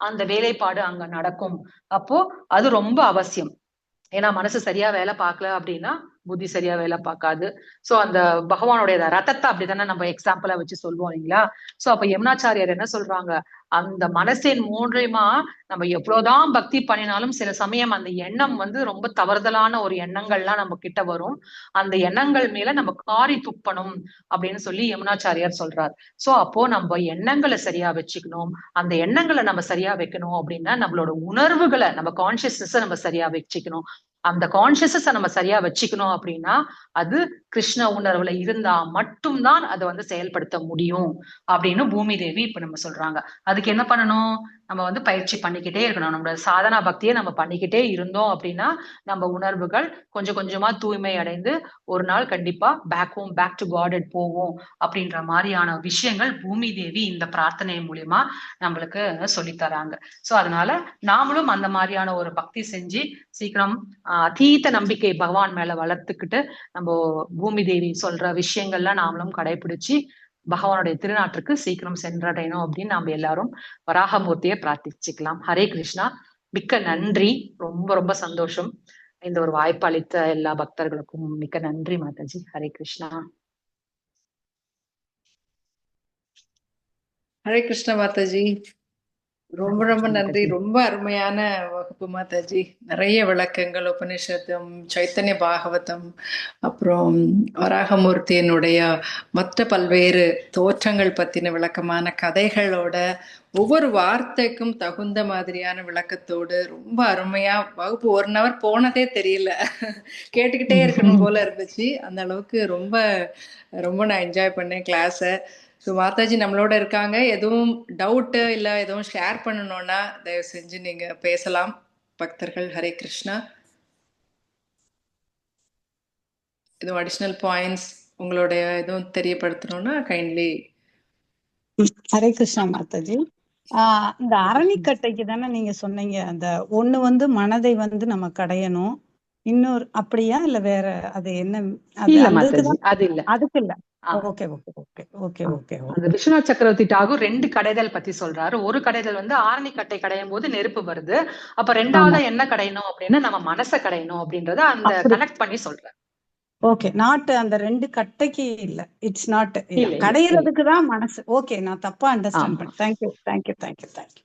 அந்த வேலைப்பாடு அங்க நடக்கும். அப்போ அது ரொம்ப அவசியம். ஏன்னா மனசு சரியா வேலை பார்க்கல அப்படின்னா புத்தி சரியா வேலை பார்க்காது. சோ அந்த பகவானுடைய ரத்தத்தை அப்படித்தானே நம்ம எக்ஸாம்பிளா வச்சு சொல்லுவோம் இல்லைங்களா. சோ அப்ப யமுனாச்சாரியார் என்ன சொல்றாங்க, அந்த மனசின் மூலியமா நம்ம எவ்வளவுதான் பக்தி பண்ணினாலும் சில சமயம் அந்த எண்ணம் வந்து ரொம்ப தவறுதலான ஒரு எண்ணங்கள்லாம் நம்ம கிட்ட வரும். அந்த எண்ணங்கள் மேல நம்ம காரி துப்பணும் அப்படின்னு சொல்லி யமுனாச்சாரியார் சொல்றார். சோ அப்போ நம்ம எண்ணங்களை சரியா வச்சுக்கணும். அந்த எண்ணங்களை நம்ம சரியா வைக்கணும் அப்படின்னா நம்மளோட உணர்வுகளை, நம்ம கான்சியஸ்னஸ நம்ம சரியா வச்சுக்கணும். அந்த கான்சியஸ நம்ம சரியா வச்சுக்கணும் அப்படின்னா அது கிருஷ்ண உணர்வுல இருந்தா மட்டும்தான் அதை வந்து செயல்படுத்த முடியும் அப்படின்னு பூமி தேவி இப்ப நம்ம சொல்றாங்க. அதுக்கு என்ன பண்ணணும், நம்ம வந்து பயிற்சி பண்ணிக்கிட்டே இருக்கணும். நம்மளோட சாதனா பக்தியை நம்ம பண்ணிக்கிட்டே இருந்தோம் அப்படின்னா நம்ம உணர்வுகள் கொஞ்சம் கொஞ்சமா தூய்மை அடைந்து ஒரு நாள் கண்டிப்பா பேக் டு காட் போவோம் அப்படின்ற மாதிரியான விஷயங்கள் பூமி தேவி இந்த பிரார்த்தனை மூலியமா நம்மளுக்கு சொல்லித்தராங்க. சோ அதனால நாமளும் அந்த மாதிரியான ஒரு பக்தி செஞ்சு சீக்கிரம் அதீத நம்பிக்கை பகவான் மேல வளர்த்துக்கிட்டு நம்ம பூமி தேவி சொல்ற விஷயங்கள்லாம் நாமளும் கடைபிடிச்சு பகவானுடைய திருநாட்டுக்கு சீக்கிரம் சென்றடையணும் அப்படின்னு நாம எல்லாரும் வராகமூர்த்தியை பிரார்த்திச்சுக்கலாம். ஹரே கிருஷ்ணா. மிக்க நன்றி. ரொம்ப ரொம்ப சந்தோஷம். இந்த ஒரு வாய்ப்பு அளித்த எல்லா பக்தர்களுக்கும் மிக்க நன்றி மாதாஜி. ஹரே கிருஷ்ணா. ஹரே கிருஷ்ண மாதாஜி. ரொம்ப ரொம்ப நன்றி. ரொம்ப அருமையான வகுப்பு மாதாஜி. நிறைய விளக்கங்கள், உபனிஷத்தும் சைத்தன்ய பாகவதம், அப்புறம் வராகமூர்த்தியினுடைய மற்ற பல்வேறு தோற்றங்கள் பத்தின விளக்கமான கதைகளோட ஒவ்வொரு வார்த்தைக்கும் தகுந்த மாதிரியான விளக்கத்தோடு ரொம்ப அருமையா வகுப்பு 1 hour போனதே தெரியல. கேட்டுக்கிட்டே இருக்கணும் போல இருந்துச்சு. அந்த அளவுக்கு ரொம்ப ரொம்ப நான் என்ஜாய் பண்ணேன் கிளாஸை. ஸோ மாதாஜி நம்மளோட இருக்காங்க. எதுவும் டவுட்டு இல்லை எதுவும் ஷேர் பண்ணணும்னா தயவு செஞ்சு நீங்க பேசலாம் பக்தர்கள். ஹரே கிருஷ்ணா. எதுவும் அடிஷ்னல் பாயிண்ட்ஸ் உங்களுடைய எதுவும் தெரியப்படுத்தணும்னா கைண்ட்லி. ஹரே கிருஷ்ணா மாதாஜி. இந்த அரணிக்கட்டைக்கு தானே நீங்க சொன்னீங்க, அந்த ஒண்ணு வந்து மனதை வந்து நம்ம கடையணும், இன்னொரு அப்படியா இல்ல வேற? அது என்ன? அது இல்ல அந்த மாதாஜி, இதுக்குதான், அது இல்ல. அதுக்கு இல்ல. ஆ, ஓகே ஓகே ஓகே ஓகே ஆ. ஓகே அந்த விஸ்வநாத் சக்கரவர்த்தி டாகூர் 2 கடைதல் பத்தி சொல்றாரு. ஒரு கடைதல் வந்து ஆரணிக்கட்டை கடையும் போது நெருப்பு வருது. அப்ப ஆமா. ரெண்டாவதா என்ன கடையணும் அப்படின்னா நம்ம மனச கடையணும் அப்படின்றத அந்த அப்படி கனெக்ட் பண்ணி சொல்றாரு. ஓகே. நாட் அந்த 2 கட்டைக்கு இல்ல. It's not. இல்ல இல்ல இல்ல. கடையிறதுக்கு தான் மனசு. ஓகே, நான் தப்பா அண்டர்ஸ்டாண்ட் ஆமா. பண்ணேன். Thank you thank you thank you thank you.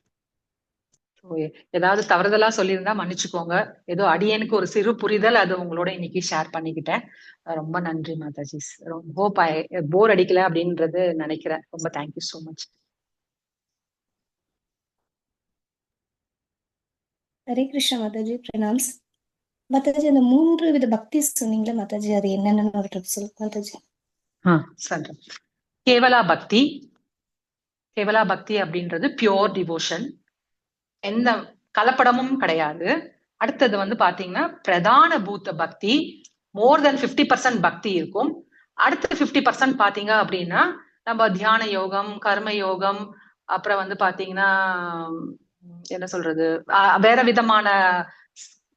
So, ஏதாவது தவறுதலா சொல்லியிருந்தா மன்னிச்சுக்கோங்க. ஏதோ அடியனுக்கு ஒரு சிறு புரிதல், அது உங்களோட இன்னைக்கு ஷேர் பண்ணிக்கிட்டேன். ரொம்ப நன்றி மாதாஜி. ஹோப் போர் அடிக்கல அப்படின்றது நினைக்கிறேன். ரொம்ப thank you so much. Hare Krishna Mataji, pranams. Mataji, அந்த 3 வித பக்தி சொன்னீங்களா மாதாஜி, அது என்னென்னு ஒரு ட்ரிப் சொல்லு மாதாஜி. சொல்றேன். கேவலா பக்தி. கேவலா பக்தி அப்படின்றது பியோர் டிவோஷன், எந்த கலப்படமும் கிடையாது. அடுத்தது வந்து பாத்தீங்கன்னா பிரதான பூத்த பக்தி, மோர் தென் 50% பக்தி இருக்கும். அடுத்த 50% பாத்தீங்க அப்படின்னா நம்ம தியான யோகம், கர்ம யோகம், அப்புறம் வந்து பாத்தீங்கன்னா என்ன சொல்றது, வேற விதமான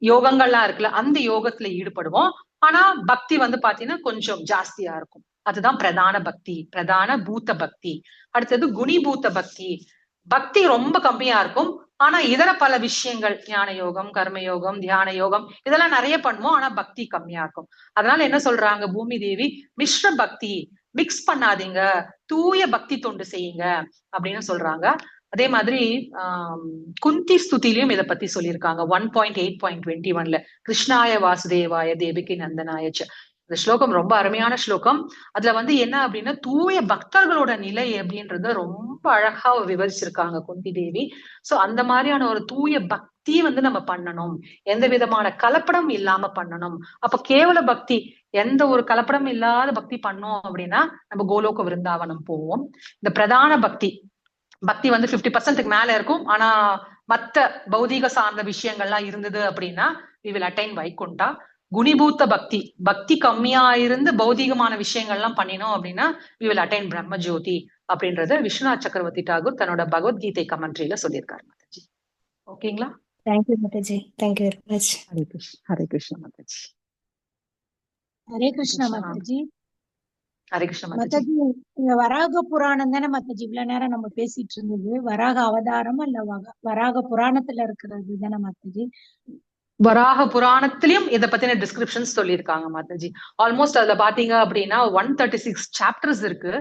யோகங்கள்லாம் இருக்குல்ல, அந்த யோகத்துல ஈடுபடுவோம். ஆனா பக்தி வந்து பாத்தீங்கன்னா கொஞ்சம் ஜாஸ்தியா இருக்கும். அதுதான் பிரதான பக்தி, பிரதான பூத்த பக்தி. அடுத்தது குணிபூத்த பக்தி. பக்தி ரொம்ப கம்மியா இருக்கும், ஆனா இதர பல விஷயங்கள், ஞான யோகம், கர்ம யோகம், தியான யோகம், இதெல்லாம் நிறைய பண்ணுவோம், ஆனா பக்தி கம்மியா இருக்கும். அதனால என்ன சொல்றாங்க பூமி தேவி, மிஸ்ர பக்தி, மிக்ஸ் பண்ணாதீங்க, தூய பக்தி தொண்டு செய்யுங்க அப்படின்னு சொல்றாங்க. அதே மாதிரி குந்தி ஸ்துதிலையும் இதை பத்தி சொல்லியிருக்காங்க. 1.8.21 கிருஷ்ணாய வாசுதேவாய தேவிகி நந்தனாயச்ச. இந்த ஸ்லோகம் ரொம்ப அருமையான ஸ்லோகம். அதுல வந்து என்ன அப்படின்னா தூய பக்தர்களோட நிலை அப்படின்றத ரொம்ப அழகா விவரிச்சிருக்காங்க குந்தி தேவி. சோ அந்த மாதிரியான ஒரு தூய பக்தி வந்து நம்ம பண்ணணும், எந்த விதமான கலப்படம் இல்லாம பண்ணணும். அப்ப கேவல பக்தி, எந்த ஒரு கலப்படம் இல்லாத பக்தி பண்ணோம் அப்படின்னா நம்ம கோலோக விருந்தாவனம் போவோம். இந்த பிரதான பக்தி, பக்தி வந்து 50%க்கு மேல இருக்கும், ஆனா மத்த பௌதீக சார்ந்த விஷயங்கள்லாம் இருந்தது அப்படின்னா we will attain வைகுண்டா. குணிபூத்த பக்தி, பக்தி கம்மியா இருந்து பௌதீகமான விஷயங்கள்லாம் பண்ணினோம் அப்படின்னா we will attain பிரம்ம ஜோதி அப்படின்றத விஸ்வநாத் சக்கரவர்த்தி டாகூர் தன்னோட பகவத்கீதை கமெண்ட்ரியில சொல்லியிருக்காரு மாதாஜி. ஓகேங்களா? Thank you Mataji, thank you very much. Hare Krishna, Hare Krishna Mataji. Hare Krishna Mataji. Hare Krishna Mataji. Mataji, இந்த வராக புராணம் தானே மாதாஜி இவ்வளவு நேரம் நம்ம பேசிட்டு இருந்தது? வராக அவதாரம் அல்ல வராக புராணத்துல இருக்கிறது தானே மாதாஜி? வராக புராணத்திலயும் இதை பத்தின டிஸ்கிரிப்ஷன்ஸ் சொல்லியிருக்காங்க மாதாஜி. ஆல்மோஸ்ட் அதுல பாத்தீங்க அப்படின்னா 136 சாப்டர்ஸ் இருக்கு,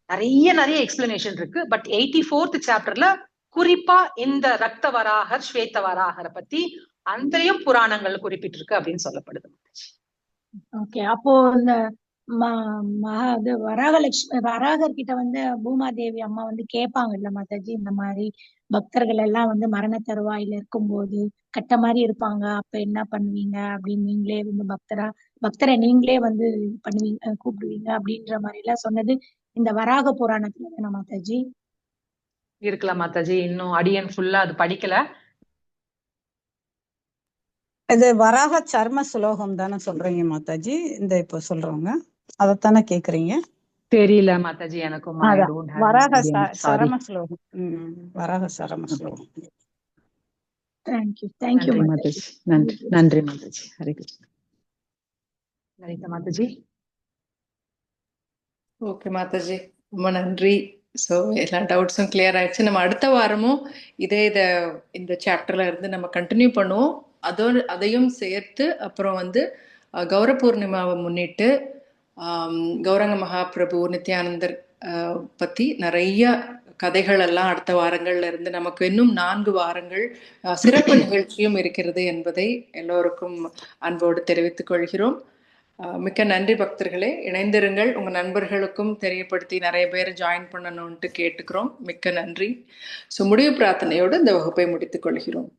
நிறைய எக்ஸ்பிளனேஷன் இருக்கு. பட் 84th சாப்டர்ல குறிப்பா இந்த ரக்த வராகர், ஸ்வேத வராகரை பத்தி அந்தரையும் புராணங்கள் குறிப்பிட்டிருக்கு அப்படின்னு சொல்லப்படுது மாதாஜி. ஓகே, அப்போ இந்த வராகலட்சுமி வராகர் கிட்ட வந்து பூமாதேவி அம்மா வந்து கேட்பாங்கல்ல மாதாஜி, இந்த மாதிரி பக்தர்கள் எல்லாம் வந்து மரண தருவாயில இருக்கும்போது கட்ட மாதிரி இருப்பாங்க, அப்ப என்ன பண்ணுவீங்க அப்படின்னு, நீங்களே வந்து பக்தரை நீங்களே வந்து பண்ணுவீங்க, கூப்பிடுவீங்க அப்படின்ற மாதிரி எல்லாம் சொன்னது இந்த வராக புராணத்துல தானே மாதாஜி? இருக்கலாம் மாதாஜி, இன்னும் அடியன் ஃபுல்லா அது படிக்கல. இது வராக சர்ம சுலோகம் தானே சொல்றீங்க மாதாஜி? இந்த இப்ப சொல்றவங்க அதத்தானே கேக்குறீங்க? தெரியல மாதாஜி, எனக்கும் வராக சரம ஸ்லோகம். வராக சரம ஸ்லோகம். தேங்க்யூ மாதாஜி. நன்றி மாதாஜி. ஹரே கிருஷ்ண. லலிதா மாதாஜி. ஓகே மாதாஜி, ரொம்ப நன்றி. ஸோ எல்லா டவுட்ஸும் கிளியர் ஆயிடுச்சு. நம்ம அடுத்த வாரமும் இந்த சாப்டர்ல இருந்து நம்ம கண்டினியூ பண்ணுவோம். அதையும் சேர்த்து அப்புறம் வந்து கௌர பூர்ணிமாவை முன்னிட்டு கௌரங்க மகாபிரபு, நித்யானந்தர் பத்தி நிறைய கதைகள் எல்லாம் அடுத்த வாரங்கள்ல இருந்து, நமக்கு இன்னும் 4 வாரங்கள் சிறப்பு நிகழ்ச்சியும் இருக்கிறது என்பதை எல்லோருக்கும் அன்போடு தெரிவித்துக் கொள்கிறோம். மிக்க நன்றி பக்தர்களே, இணைந்திருங்கள். உங்க நண்பர்களுக்கும் தெரியப்படுத்தி நிறைய பேர் ஜாயின் பண்ணணும்ட்டு கேட்டுக்கிறோம். மிக்க நன்றி. ஸோ முடிவு பிரார்த்தனையோடு இந்த வகுப்பை முடித்துக் கொள்கிறோம்.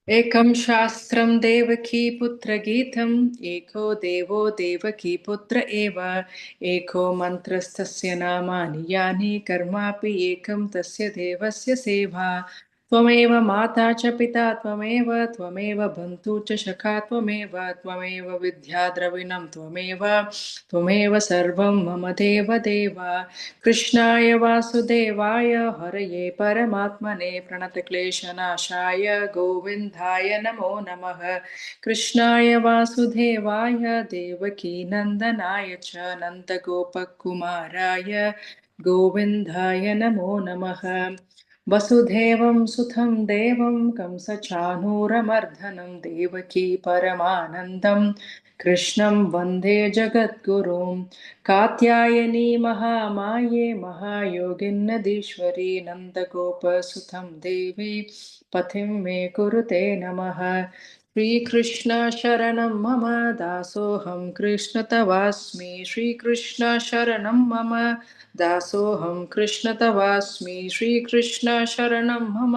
ஏகம் சாஸ்திரம் தேவகி புத்திர கீதம், ஏகோ தேவோ தேவகி புத்திர ஏவ, ஏகோ மந்திரஸ்தஸ்ய நாமானி யானி கர்மாபி ஏகம் தஸ்ய தேவஸ்ய சேவா, त्वमेव माता च पिता त्वमेव बन्धु च सखा त्वमेव विद्या द्रविणं त्वमेव सर्वं मम देव देव। कृष्णाय वासुदेवाय हरये परमात्मने प्रणतक्लेशनाशाय गोविन्दाय नमो नमः। कृष्णाय वासुदेवाय देवकीनन्दनाय च नन्दगोपकुमाराय गोविन्दाय नमो नमः। वसुदेवं सुतं देवं कंसचाणूरमर्दनं देवकी परमानन्दं कृष्णं वन्दे जगद्गुरुं। कात्यायनी महामाये महायोगिन्नदीश्वरी नन्दगोपसुतं देवी पथिं मे कुरुते नमः। श्रीकृष्ण शरणं मम दासोऽहं कृष्ण तवास्मि। श्रीकृष्ण शरणं मम दासोऽहं कृष्ण तवास्मि। श्रीकृष्ण शरणं मम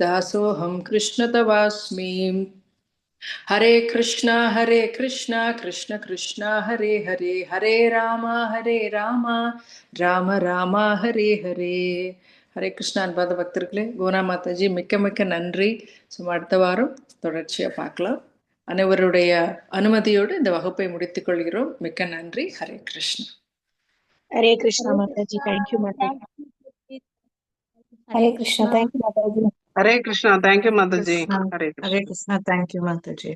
दासोऽहं कृष्ण तवास्मि। हरे कृष्णा कृष्ण कृष्ण हरे हरे, हरे राम राम राम हरे हरे. ஹரே கிருஷ்ணா. அன்பாத பக்தர்களே, கோனா மாதாஜி மிக்க மிக்க நன்றி. சும்மா அடுத்த வாரம் தொடர்ச்சியாக பார்க்கலாம். அனைவருடைய அனுமதியோடு இந்த வகுப்பை முடித்துக் கொள்கிறோம். மிக்க நன்றி. Hare Krishna. Hare Krishna Mataji. Thank you Mataji. Hare Krishna. Thank you, Mataji. Hare Krishna. Thank you, Mataji. Krishna. Hare Krishna. Hare Krishna. Thank you, Mataji.